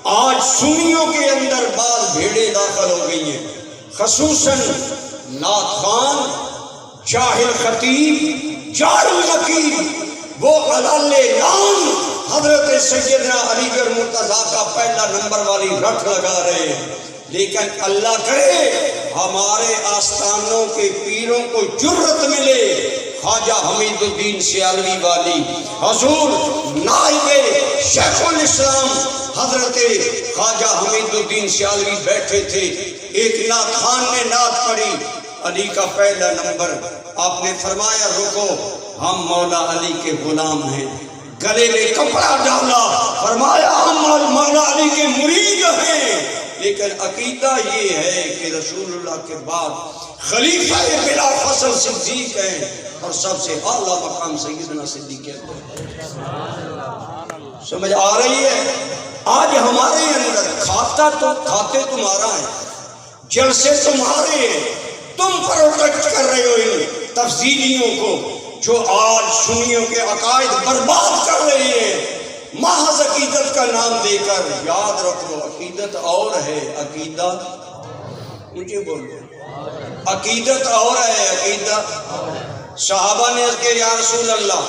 آج سنیوں کے اندر بعض بھیڑیں داخل ہو گئی ہیں، خصوصاً نعت خوان، جاہل خطیب، جاہل نقیب، وہ علال اعلان حضرت سیدنا علی گڑھ مرتضیٰ کا پہلا نمبر والی رٹ لگا رہے ہیں۔ لیکن اللہ کرے ہمارے آستانوں کے پیروں کو جرت ملے، خواجہ حمید الدین سیالوی والی، حضور نائب شیخ الاسلام حضرت خواجہ حمید الدین سیالوی بیٹھے تھے، ایک نعت خوان نے نعت پڑھی، علی کا پہلا نمبر، آپ نے فرمایا رکو، ہم مولا علی کے غلام ہیں، گلے میں کپڑا ڈالا، فرمایا ہم مولا علی کے مرید ہیں۔ لیکن عقیدہ یہ ہے کہ رسول اللہ کے بعد خلیفہ بلا فصل صدیق ہیں، اور سب سے اعلیٰ مقام سیدنا صدیق اکبر۔ سمجھ آ رہی ہے؟ آج ہمارے اندر کھاتے تمہارا ہے، جلسے تمہارے ہیں، تم پروٹیکٹ کر رہے ہو ان تفضیلیوں کو جو آج سنیوں کے عقائد برباد کر رہے ہیں، محض عقیدت کا نام دے کر۔ یاد رکھو عقیدت اور ہے، عقیدہ مجھے بولو، عقیدت اور ہے، عقیدہ۔ صحابہ نے عرض کیا یا رسول اللہ،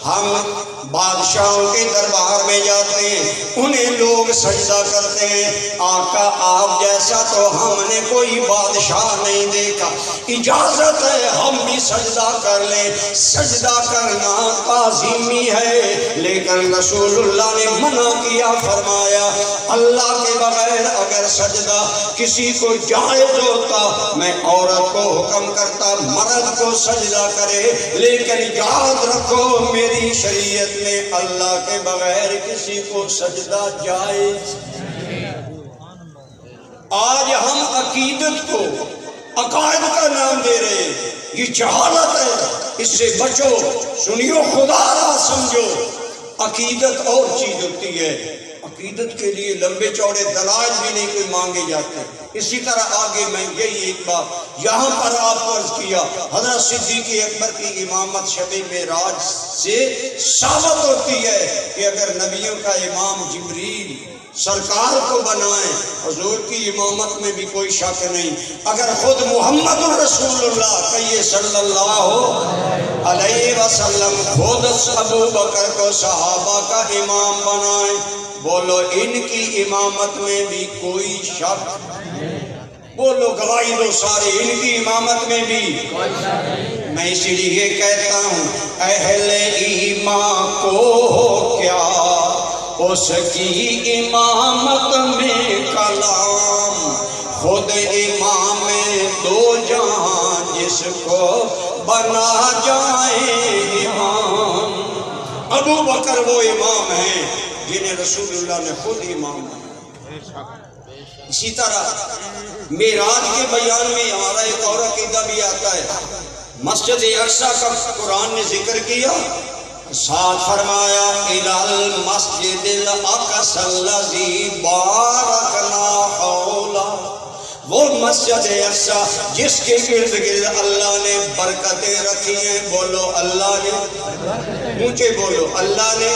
ہم بادشاہوں کے دربار میں جاتے ہیں، انہیں لوگ سجدہ کرتے ہیں، آقا آپ جیسا تو ہم نے کوئی بادشاہ نہیں دیکھا، اجازت ہے ہم بھی سجدہ کر لیں۔ سجدہ کرنا تعظیمی ہے، لیکن رسول اللہ نے منع کیا، فرمایا اللہ کے بغیر اگر سجدہ کسی کو جائز ہوتا میں عورت کو حکم کرتا مرد کو سجدہ کرے، لیکن یاد رکھو میری شریعت میں اللہ کے بغیر کسی کو سجدہ جائز۔ آج ہم عقیدت کو عقائد کا نام دے رہے ہیں، یہ جہالت ہے، اس سے بچو، سنیو، خدا را سمجھو۔ عقیدت اور چیز ہوتی ہے، عقیدت کے لیے لمبے چوڑے دلائل بھی نہیں کوئی مانگے جاتے۔ اسی طرح آگے میں یہی ایک بات یہاں پر آپ کو عرض کیا، حضرت صدیق اکبر کی امامت شب معراج سے ثابت ہوتی ہے کہ اگر نبیوں کا امام جبریل سرکار کو بنائیں، حضور کی امامت میں بھی کوئی شک نہیں۔ اگر خود محمد رسول اللہ کہیے صلی اللہ علیہ وسلم خود ابو بکر کو صحابہ کا امام بنائیں، بولو ان کی امامت میں بھی کوئی شک؟ بولو گواہی دو سارے، ان کی امامت میں بھی۔ میں اسی لیے کہتا ہوں اہل ایمان کو کیا اس کی امامت میں کلام، خود امام دو جہاں جس کو بنا جائے امام۔ ابو بکر وہ امام ہیں جنہیں رسول اللہ نے خود امام بنایا۔ اسی طرح معراج کے بیان میں ہمارا ایک اور عقیدہ بھی آتا ہے، مسجد اقصیٰ کا قرآن نے ذکر کیا، ساتھ فرمایا اِلَى الْمَسْجِدِ الْأَقْصَى الَّذِي بَارَكْنَا حَوْلَهُ، وہ مسجد اقصیٰ جس کے ارد گرد اللہ نے برکتیں رکھی ہیں۔ بولو اللہ نے، اونچے بولو اللہ نے۔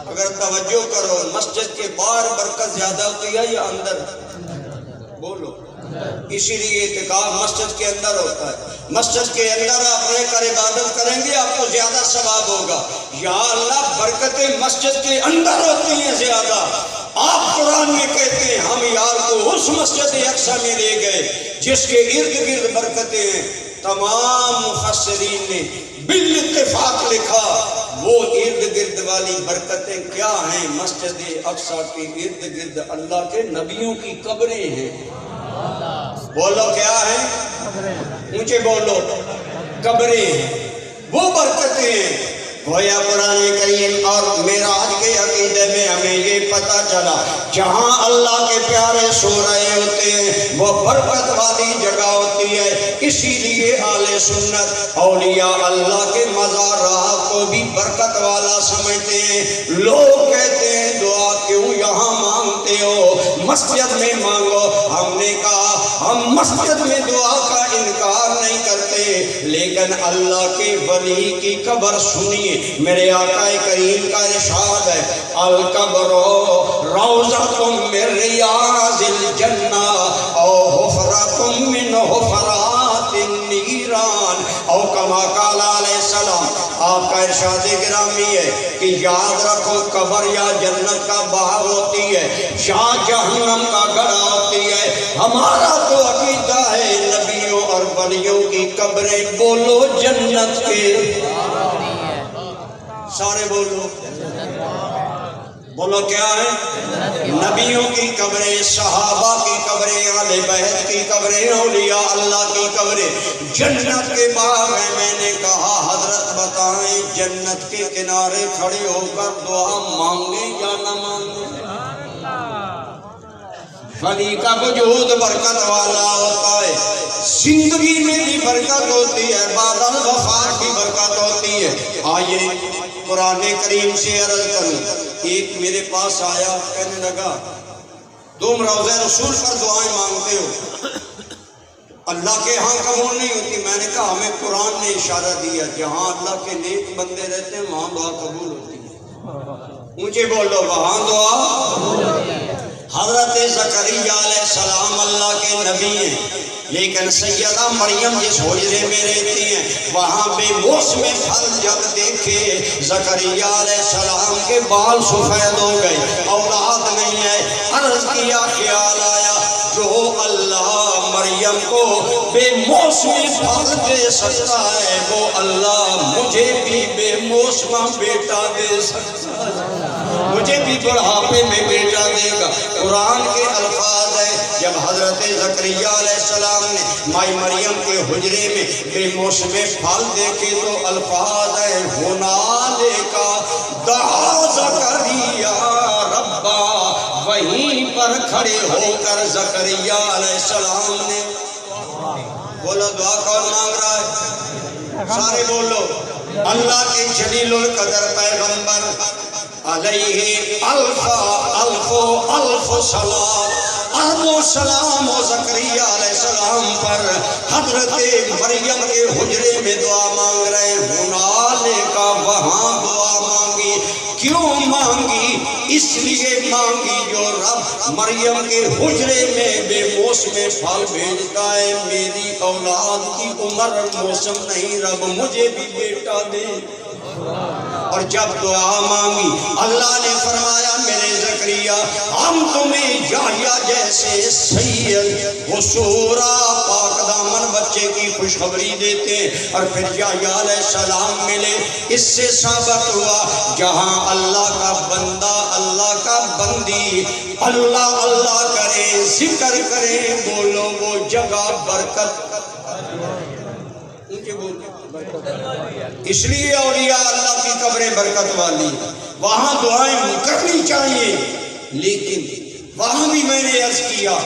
اگر توجہ کرو، مسجد کے باہر برکت زیادہ ہوتی ہے یا اندر؟ بولو۔ اسی لیے اعتکاف مسجد کے اندر ہوتا ہے۔ مسجد کے اندر آپ رہ کر عبادت کریں گے، آپ کو زیادہ ثواب ہوگا۔ یا اللہ برکتیں مسجد کے اندر ہوتی ہیں زیادہ۔ آپ قرآن میں کہتے ہیں ہم یار کو اس مسجد اقصیٰ میں لے گئے جس کے ارد گرد برکتیں ہیں۔ تمام مفسرین نے بالاتفاق لکھا وہ ارد گرد والی برکتیں کیا ہیں؟ مسجد اقصیٰ کے ارد گرد اللہ کے نبیوں کی قبریں ہیں۔ بولو کیا ہے؟ اونچے بولو، قبریں ہیں، وہ برکتیں ہیں۔ گویا قرآن کریم اور معراج کے عقیدے میں ہمیں یہ پتہ چلا جہاں اللہ کے پیارے سو رہے ہوتے ہیں وہ برکت والی جگہ ہوتی ہے۔ اسی لیے اہل سنت اولیاء اللہ کے مزارات کو بھی برکت والا سمجھتے ہیں۔ لوگ کہتے ہیں دعا کیوں یہاں مانگتے ہو، مسجد میں مانگو۔ ہم نے کہا ہم مسجد میں دعا کا انکار نہیں کرتے، لیکن اللہ کے ولی کی قبر سنیے، میرے آقا کریم کا ارشاد ہے القبر روضۃ من ریاض الجنہ او حفرۃ من حفرات النیران او کما قال علیہ السلام۔ آپ کا ارشاد گرامی ہے کہ یاد رکھو قبر یا جنت کا باغ ہوتی ہے یا جہنم کا گڑھا ہوتی ہے۔ ہمارا تو عقیدہ ہے نبیوں اور ولیوں کی قبریں بولو جنت کے، سارے بولو، بولو کیا ہے؟ نبیوں کی قبریں، صحابہ کی قبریں، اہل بیت کی قبریں، اولیاء اللہ کی قبریں جنت کے باغ ہیں۔ میں نے کہا حضرت بتائیں جنت کے کنارے کھڑے ہو کر دعا مانگیں یا نہ مانگیں؟ ولی کا وجود برکت والا ہوتا ہے، زندگی میں بھی برکت ہوتی ہے، بعد الوفات بھی برکت ہوتی ہے۔ آئیے قرآن کریم سے عرض کروں، ایک میرے پاس آیا، کہنے لگا تم روضہ رسول پر دعائیں مانگتے ہو، اللہ کے ہاں قبول نہیں ہوتی۔ میں نے کہا ہمیں قرآن نے اشارہ دیا جہاں اللہ کے نیک بندے رہتے ہیں وہاں دعا قبول ہوتی ہے، مجھے بولو وہاں دعا۔ حضرت زکریا علیہ السلام اللہ کے نبی ہیں، لیکن سیدہ مریم جس حجرے میں رہتی ہیں وہاں بے موسم پھل جب دیکھے زکریا علیہ السلام کے بال سفید ہو گئے، اولاد نہیں ہے۔ عرض کیا، خیال آیا جو اللہ مریم کو بے موسمی پھل دے سکتا ہے وہ اللہ مجھے بھی بے موسم بیٹا دے سکتا ہے، مجھے بھی بڑھاپے میں بیٹا دے گا۔ قرآن کے الفاظ ہے جب حضرت زکریا علیہ السلام نے مائی مریم کے حجرے میں بے موسم پھل دیکھے تو الفاظ ہے ہنالک دعا زکریا ربا، وہیں پر کھڑے ہو کر زکریا علیہ السلام نے بولو دعا کون مانگ رہا ہے؟ سارے بولو، اللہ کے جلیل القدر پیغمبر علیہ الف سلام، ارب و سلام و زکریا علیہ السلام پر حضرت مریم کے حجرے میں دعا مانگ رہے ہیں۔ ہنالک، وہاں دعا مانگی، کیوں مانگی؟ اس لیے مانگی جو رب مریم کے حجرے میں بے موسم پھل بھیجتا ہے، میری اولاد کی عمر موسم نہیں، رب مجھے بھی بیٹا دے۔ اور جب دعا مانگی اللہ نے فرمایا میرے زکریا ہم تمہیں یحییٰ جیسے سید حصورا پاک دامن بچے کی خوشخبری دیتے ہیں۔ اور پھر یحییٰ علیہ السلام ملے، اس سے ثابت ہوا جہاں اللہ کا بندہ، اللہ کا بندی اللہ اللہ کرے، ذکر کرے، بولو وہ جگہ برکت۔ اس لیے اولیاء اللہ کی قبریں برکت والی، وہاں دعائیں کرنی چاہیے، لیکن وہاں بھی میں نے عرض کیا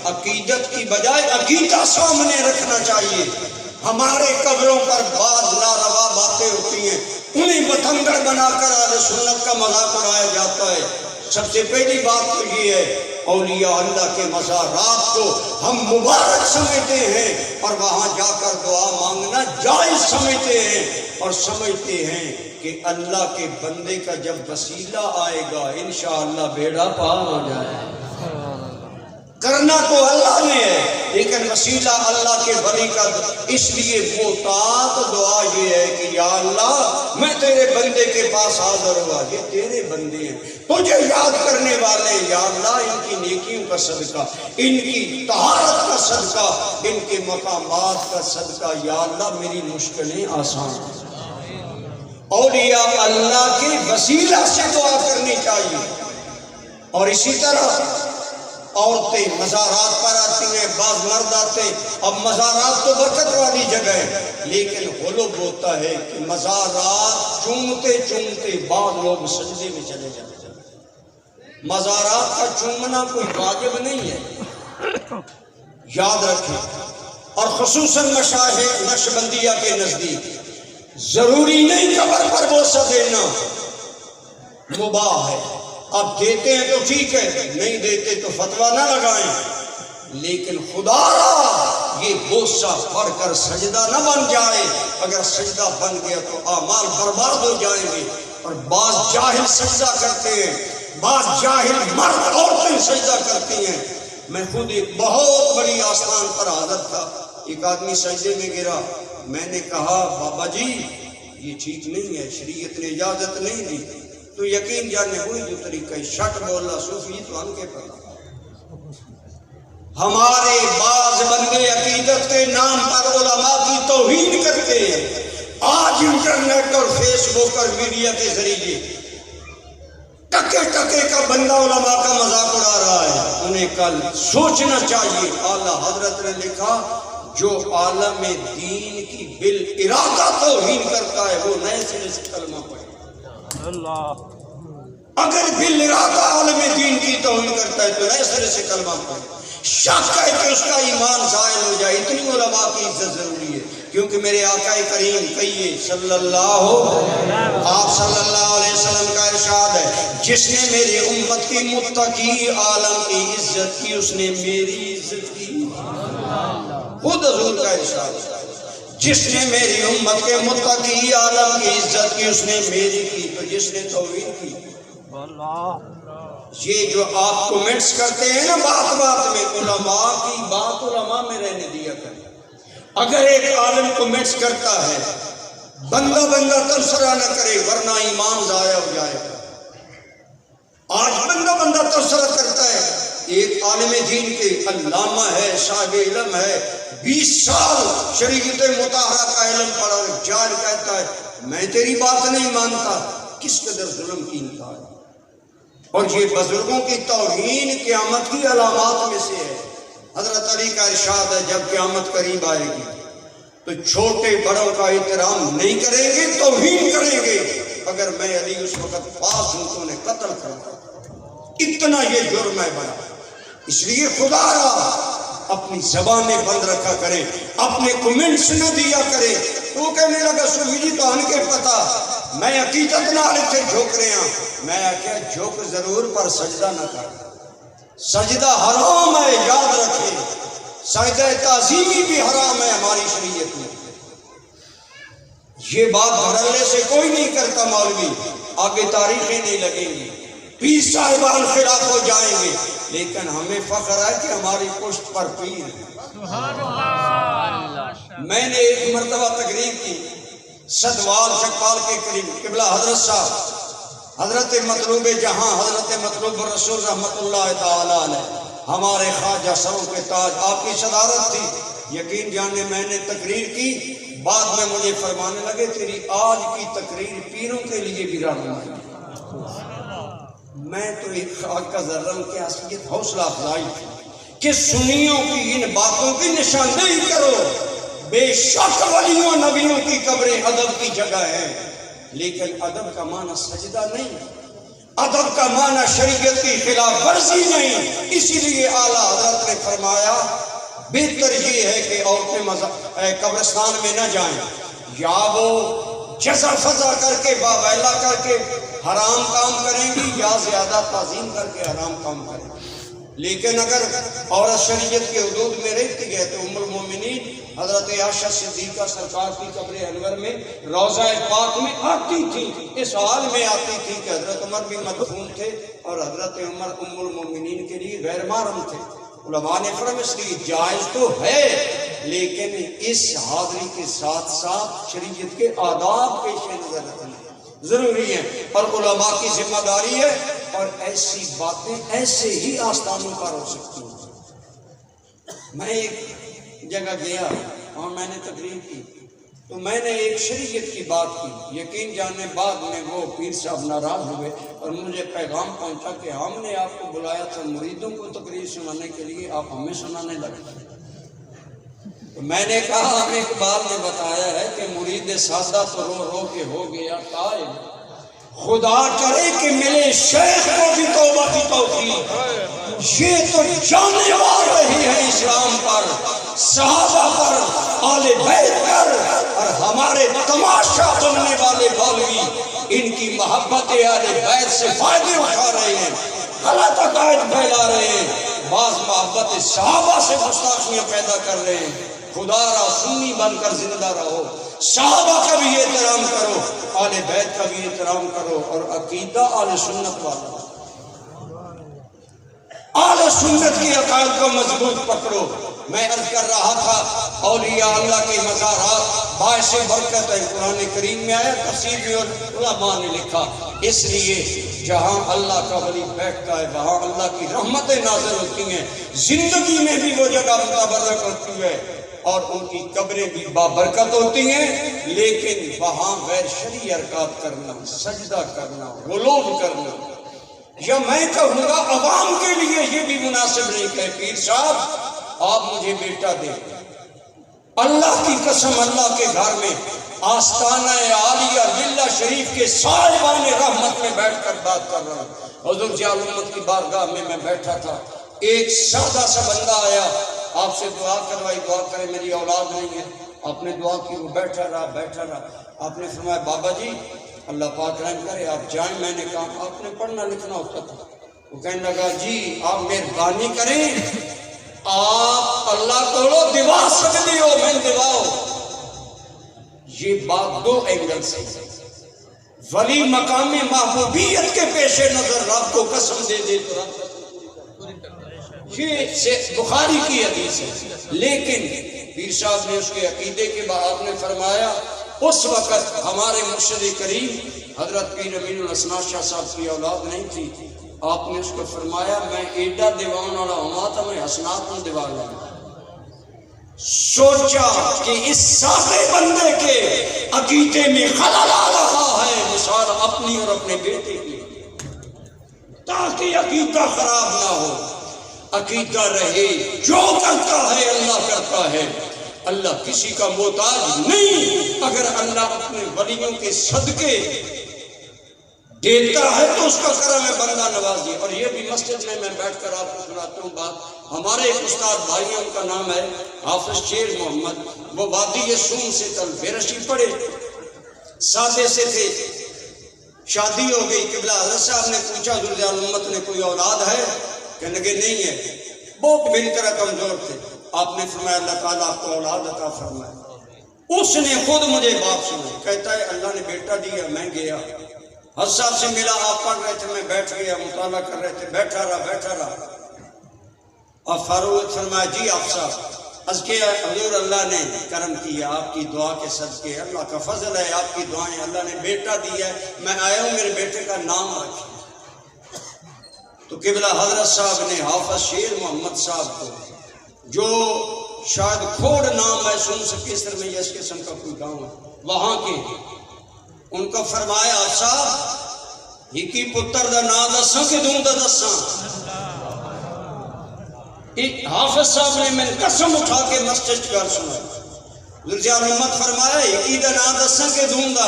عقیدت کی بجائے عقیدہ سامنے رکھنا چاہیے۔ ہمارے قبروں پر بعض ناروا باتیں ہوتی ہیں، انہیں بتنگڑ بنا کر اہل سنت کا مذاق اڑایا جاتا ہے۔ سب سے پہلی بات تو یہ ہے اولیاء اللہ کے مزارات کو ہم مبارک سمجھتے ہیں اور وہاں جا کر دعا مانگنا جائز سمجھتے ہیں، اور سمجھتے ہیں کہ اللہ کے بندے کا جب وسیلہ آئے گا انشاءاللہ بیڑا پار ہو جائے۔ کرنا تو اللہ نے ہے لیکن وسیلہ اللہ کے ولی کا، اس لیے محتاط دعا یہ ہے کہ یا اللہ میں تیرے بندے کے پاس حاضر ہوا، یہ تیرے بندے ہیں، تجھے یاد کرنے والے، یا اللہ ان کی نیکیوں کا صدقہ، ان کی طہارت کا صدقہ، ان کے مقامات کا صدقہ یا اللہ میری مشکلیں آسان۔ اولیاء اللہ کے وسیلہ سے دعا کرنی چاہیے۔ اور اسی طرح عورتیں مزارات پر آتی ہیں، بعض مرد آتے ہیں۔ اب مزارات تو برکت والی جگہ ہے، لیکن غلب ہوتا ہے کہ مزارات چومتے چومتے بعض لوگ سجدے میں چلے جاتے ہیں۔ مزارات کا چومنا کوئی واجب نہیں ہے، یاد رکھیں۔ اور خصوصاً مشاہد نقشبندیہ کے نزدیک ضروری نہیں قبر پر بوسہ دینا، مباح ہے۔ اب دیتے ہیں تو ٹھیک ہے، نہیں دیتے تو فتویٰ نہ لگائیں، لیکن خدا را یہ بوسہ پڑھ کر سجدہ نہ بن جائے. اگر سجدہ بن گیا تو اعمال برباد ہو جائیں گے. اور بعض جاہل سجدہ کرتے ہیں, بعض جاہل مرد عورتیں سجدہ کرتی ہیں. میں خود ایک بہت بڑی آستان پر حاضر تھا, ایک آدمی سجدے میں گرا. میں نے کہا بابا جی یہ ٹھیک نہیں ہے, شریعت نے اجازت نہیں دی. تو یقین جانے ہوئی جو طریقہ شٹ بولا صوفی تو ان کے پتا. ہمارے بعض بندے عقیدت کے نام پر علماء کی توہین کرتے ہیں. آج انٹرنیٹ اور فیس بک اور میڈیا کے ذریعے ٹکے ٹکے کا بندہ علماء کا مذاق اڑا رہا ہے. انہیں کل سوچنا چاہیے. اعلیٰ حضرت نے لکھا جو عالم دین کی بالارادہ توہین کرتا ہے وہ نئے سرے سے کلمہ پڑھے. اللہ اگر بالارادہ عالم دین کی توہین کرتا ہے تو نئے سرے سے کلمہ پڑھے. شک ہے کہ اس کا ایمان زائل ہو جائے. اتنی علماء کی عزت ضروری ہے, کیونکہ میرے آقا کریم کہیے صلی اللہ علیہ وسلم کا ارشاد ہے جس نے میری امت کی متقی عالم کی عزت کی اس نے میری عزت کی. خود حضور کا ارشاد ہے جس نے میری امت کے متقی عالم کی عزت کی اس نے میری کی. تو جس نے توہین کی, یہ جو آپ کومنٹس کرتے ہیں نا بات بات میں, علماء کی بات علماء میں رہنے دیا کریں. اگر ایک عالم کومنٹس کرتا ہے بندہ تبصرہ نہ کرے ورنہ ایمان ضائع ہو جائے گا. آج بندہ تبصرہ کرتا ہے. ایک عالم دین کے علامہ ہے, صاحب علم ہے, 20 سال شریعت مطہرہ کا علم پڑھا, جاہل کہتا ہے میں تیری بات نہیں مانتا. کس قدر ظلم کی انتہا ہے. اور یہ بزرگوں کی توہین قیامت کی علامات میں سے ہے. حضرت علی کا ارشاد ہے جب قیامت قریب آئے گی تو چھوٹے بڑوں کا احترام نہیں کریں گے, توہین کریں گے. اگر میں علی اس وقت پاس ہوں تو انہیں قتل کروں. اتنا یہ جرم ہے بڑا. اس لیے خدا را اپنی زبانیں بند رکھا کریں, اپنے کومنٹس نہ دیا کریں. تو کہنے لگا صوفی جی تو ان کے پتا میں عقیدت نال اتنے جھوک رہے ہیں. میں کیا جھوک ضرور پر سجدہ نہ کر. سجدہ حرام ہے, یاد رکھیں. سجدہ تعظیمی بھی حرام ہے ہماری شریعت میں. یہ بات دھڑلے سے کوئی نہیں کرتا مولوی, آگے تاریخیں نہیں لگیں گی, 20 صاحبان خلاف ہو جائیں گے. لیکن ہمیں فخر ہے کہ ہماری پشت پر پیر ہے. میں نے ایک مرتبہ تقریر کی صدوال چکپال کے قریب. قبلہ حضرت صاحب حضرت مطلوب جہاں حضرت مطلوب رسول رحمت اللہ تعالی علیہ ہمارے خواجہ سروں کے تاج, آپ کی صدارت تھی. یقین جانے میں نے تقریر کی, بعد میں مجھے فرمانے لگے تیری آج کی تقریر پیروں کے لیے بھی رہنمائی ہے. میں تو ایک خاک کا ذرہ ہوں کہ اصلیت حوصلہ افزائی تھی کہ سنیوں کی ان باتوں کی نشاندہی کرو. بے شک ولیوں نبیوں کی قبریں ادب کی جگہ ہیں, لیکن ادب کا معنی سجدہ نہیں, ادب کا معنی شریعت کی خلاف ورزی نہیں. اسی لیے اعلیٰ حضرت نے فرمایا بہتر یہ ہے کہ عورتیں قبرستان میں نہ جائیں, یا وہ جزا فضا کر کے باویلا کر کے حرام کام کریں گی یا زیادہ تعظیم کر کے حرام کام کریں گی. لیکن اگر عورت شریعت کے حدود میں رہتی ہے تو ام المومنین حضرت عائشہ صدیقہ سرکار کی قبر انور میں روضہ پاک میں آتی تھی. اس حال میں آتی تھی کہ حضرت عمر بھی مدفون تھے اور حضرت عمر ام المومنین کے لیے غیر محرم تھے. علماء نے فرمایا اس لیے جائز تو ہے, لیکن اس حاضری کے ساتھ ساتھ شریعت کے آداب پیش نظر رکھنا ضروری ہے اور علماء کی ذمہ داری ہے. اور ایسی باتیں ایسے ہی آستانوں پر ہو سکتی ہیں. میں ایک جگہ گیا اور میں نے تقریر کی تو میں نے ایک شریعت کی بات کی. یقین جانے بعد میں وہ پیر صاحب ناراض ہوئے اور مجھے پیغام پہنچا کہ ہم نے آپ کو بلایا تھا مریدوں کو تقریر سنانے کے لیے, آپ ہمیں سنانے لگے. تو میں نے کہا ہمیں اقبال نے بتایا ہے کہ مرید سادہ تو رو رو کے ہو گیا قائل, خدا کرے کہ ملے شیخ کو بھی توبہ کی توفیق. یہ تو جانے وار رہی ہے اسلام پر, صحابہ پر, آل بیت پر, اور ہمارے تماشا بننے والے مولوی ان کی محبت آل بیت سے فائدے اٹھا رہے ہیں, غلط عقائد پھیلا رہے ہیں. بعض محبت صحابہ سے گستاخیاں پیدا کر رہے ہیں. خدا را سنی بن کر زندہ رہو، صحابہ کا بھی احترام کرو، آل بیت کا بھی احترام کرو، اور عقیدہ آل سنت والا، آل سنت کی عقائد کو مضبوط پکڑو. میں عرض کر رہا تھا اولیاء اللہ کے مزارات باعث برکت ہے. قرآن کریم میں آیا، تفسیر میں علماء نے لکھا، اس لیے جہاں اللہ کا ولی بیٹھتا ہے وہاں اللہ کی رحمتیں نازل ہوتی ہیں. زندگی میں بھی وہ جگہ متبرک ہوتی ہے اور ان کی قبریں بھی بابرکت ہوتی ہیں، لیکن وہاں غیر شرعی حرکات کرنا، سجدہ کرنا، غلو کرنا، یا میں کہوں گا عوام کے لیے یہ بھی مناسب نہیں کہ پیر صاحب آپ مجھے بیٹا دیں. اللہ کی قسم، اللہ کے گھر میں آستانہ عالیہ ولا شریف کے صاحبان رحمت میں بیٹھ کر بات کر رہا ہوں. حضور ضیاء الامت کی بارگاہ میں بیٹھا تھا، ایک سادہ سا بندہ آیا، آپ سے دعا کروائی، دعا کرے میری اولاد نہیں ہے. آپ نے دعا کی، وہ بیٹھا رہا. آپ نے فرمایا بابا جی اللہ پاک رحم کرے آپ جائیں. میں نے کہا آپ نے پڑھنا لکھنا ہوتا تھا. وہ کہنے لگا جی آپ مہربانی کریں، آپ اللہ کو دوا سکتے ہو، میں دواؤ. یہ بات دو اینگل سے، ولی مقام محبوبیت کے پیش نظر رب کو قسم دے دے تو رب یہ بخاری کی حدیث ہے. لیکن پیر صاحب نے اس کے عقیدے کے بعد نے فرمایا، اس وقت ہمارے مرشد کریم حضرت پیر امین الاسناد شاہ صاحب کی اولاد نہیں تھی. آپ نے اس کو فرمایا میں ایڈا دیوان والا ہوا تھا، میں حسنات میں دیوان لگا. سوچا کہ اس سادے بندے کے عقیدے میں خلل آ رہا ہے، مثال اپنی اور اپنے بیٹے کی، تاکہ عقیدہ خراب نہ ہو، عقیدہ رہے. جو کرتا ہے اللہ کرتا ہے، اللہ کسی کا محتاج نہیں. اگر اللہ اپنے ولیوں کے صدقے دیتا ہے تو اس کا کرم ہے بندہ نوازی. اور یہ بھی مسجد میں بیٹھ کر آپ کو سناتا ہوں بات. ہمارے ایک استاد بھائی ہیں، ان کا نام ہے حافظ شیر محمد. وہ وادی سوم سے تلفیرشی پڑھے، سادے سے تھے. شادی ہو گئی، قبلہ حضرت صاحب نے پوچھا حضور ضیاء الامت نے کوئی اولاد ہے؟ کہنے لگے نہیں ہے. بہت بری طرح کمزور تھے. آپ نے فرمایا اللہ تعالیٰ آپ کو اولاد عطا فرمائے. اس نے خود مجھے بات سنائی، کہتا ہے اللہ نے بیٹا دیا. میں گیا حضرت صاحب سے ملا، آپ پڑھ رہے تھے، میں بیٹھ گیا، مطالعہ کر رہے تھے، بیٹھا رہا. اور فاروق فرمایا جی آپ صاحب از کے حضور اللہ نے کرم کیا، آپ کی دعا کے صدقے، اللہ کا فضل ہے، آپ کی دعائیں، اللہ نے بیٹا دیا ہے، میں آیا ہوں میرے بیٹے کا نام رکھیں. تو قبلہ حضرت صاحب نے حافظ شیر محمد صاحب کو، جو شاید کھوڑ نام ہے سن سکیسر میں، اس قسم کا کوئی گاؤں ہے وہاں کے، ان کو فرمایا صاحب ہی کی پتر دا نا دساں کہ دوں دا دساں. حافظ صاحب نے میں قسم اٹھا کے مسجد کر سنا. حضور ضیاء الامت فرمایا ہی دا نا دساں کہ دوں دا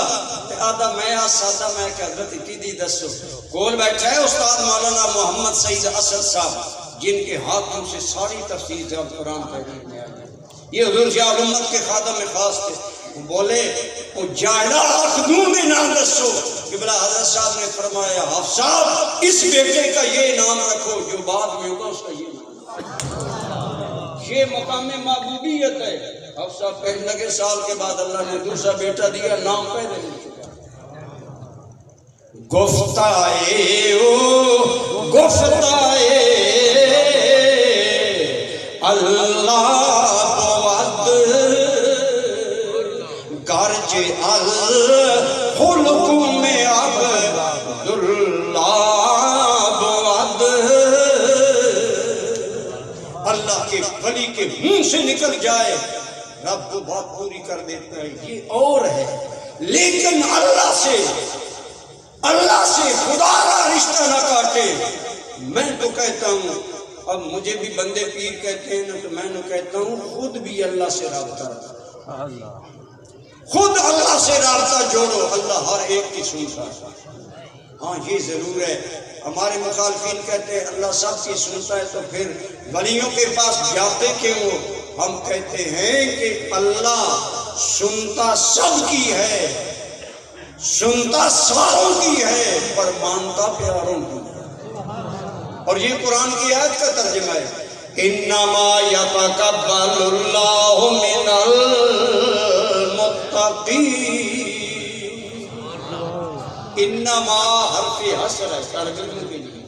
آدھا میں سادہ میں کہ حضرت کی دی دسو. کول بیٹھا ہے استاد مولانا محمد سعید اسد صاحب، جن کے ہاتھوں سے ساری تفسیر قرآن تحریر میں آئی. یہ حضور ضیاء الامت کے خادم خاص تھے. بولے وہ جائلہ آخدوں میں نام دسو. قبلہ حضرت صاحب نے فرمایا حافظ صاحب اس بیٹے کا یہ نام رکھو، جو بعد میں ہوگا اس کا یہ نام. یہ مقام محبوبیت ہے. حافظ صاحب کہنے لگے سال کے بعد اللہ نے دوسرا بیٹا دیا، نام پہلے نہیں چکا. گفتائے او گفتائے اللہ گرج الخلق میں عبداللہ بود. اللہ کے ولی کے منہ سے نکل جائے رب وہ بات پوری کر دیتا ہے. یہ اور ہے، لیکن اللہ سے خدا کا رشتہ نہ کاٹے. میں تو کہتا ہوں، اب مجھے بھی بندے پیر کہتے ہیں نا، تو میں کہتا ہوں خود بھی اللہ سے رابطہ رکھو، خود اللہ سے رابطہ جوڑو. اللہ ہر ایک کی سنتا ہے. ہاں یہ ضرور ہے، ہمارے مخالفین کہتے ہیں اللہ سب کی سنتا ہے، تو پھر ولیوں کے پاس جاتے کیوں؟ ہم کہتے ہیں کہ اللہ سنتا سب کی ہے، سنتا ساروں کی ہے، پر مانتا پیاروں کی. اور یہ قرآن کی آیت کا ترجمہ ہے، انما یتقبل اللہ من المتقین۔ انما حرف حصر ہے، سارگردوں کے لیے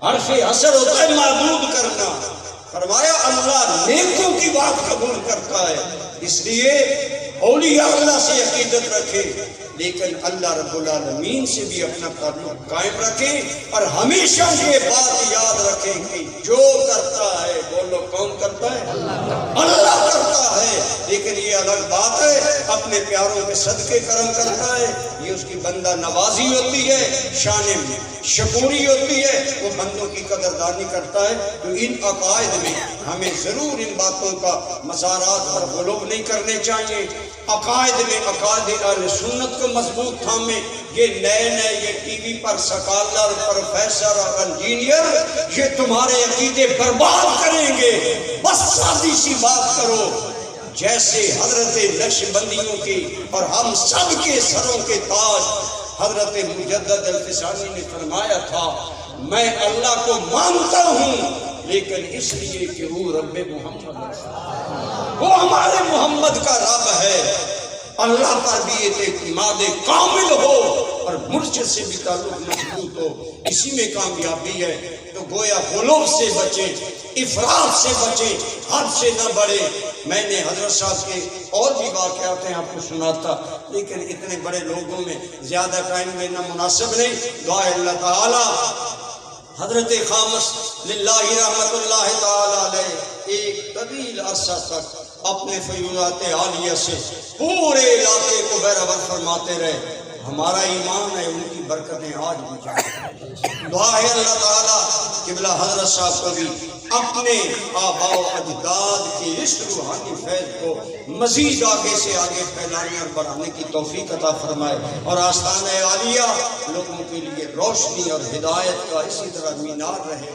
حرف حصر ہوتا ہے معبود کرنا۔ فرمایا اللہ نیکوں کی بات قبول کرتا ہے، اس لیے اولیاء اللہ سے عقیدت رکھے، لیکن اللہ رب العالمین سے بھی اپنا تعلق قائم رکھیں، اور ہمیشہ یہ بات یاد رکھیں کہ جو کرتا ہے، بولو کون کرتا ہے؟ اللہ کرتا ہے، لیکن یہ الگ بات ہے اپنے پیاروں کے صدقے کرم کرتا ہے، یہ اس کی بندہ نوازی ہوتی ہے، شان شکوری ہوتی ہے، وہ بندوں کی قدردانی کرتا ہے۔ تو ان عقائد میں ہمیں ضرور ان باتوں کا مسارات پر غلو نہیں کرنے چاہیے۔ عقائد میں عقائد اہل سنت کو مضبوط تھامیں۔ یہ نئے یہ ٹی وی پر سکالر، پروفیسر اور انجینئر یہ تمہارے عقیدے برباد کریں گے۔ بس سادی سی بات کرو، جیسے حضرت نقشبندیوں کی اور ہم سب کے سروں کے تاج حضرت مجدد الفسانی نے فرمایا تھا، میں اللہ کو مانتا ہوں لیکن اس لیے کہ وہ رب محمد ہے، وہ ہمارے محمد کا رب ہے۔ اللہ پر بھی اعتماد کامل ہو اور مرشد سے بھی تعلق مضبوط ہو، اسی میں کامیابی ہے۔ تو گویا غلو سے بچیں، افراط سے بچیں، حد سے نہ بڑھے۔ میں نے حضرت صاحب کے اور بھی واقعات ہیں آپ کو سناتا، لیکن اتنے بڑے لوگوں میں زیادہ ٹائم لینا مناسب نہیں۔ دعا اللہ تعالی حضرت خامس للہ رحمت اللہ تعالی علیہ ایک طویل عرصہ تک اپنے فیوضات عالیہ سے پورے علاقے کو بہرور فرماتے رہے۔ ہمارا ایمان ہے، ان کی برکتیں آج بھی جاری ہیں۔ دعا ہے اللہ تعالیٰ قبلہ حضرت صاحب کو بھی اپنے آباء و اجداد کی اس روحانی فیض کو مزید آگے سے آگے پھیلانے اور بڑھانے کی توفیق عطا فرمائے، اور آستانہ عالیہ لوگوں کے لیے روشنی اور ہدایت کا اسی طرح مینار رہے۔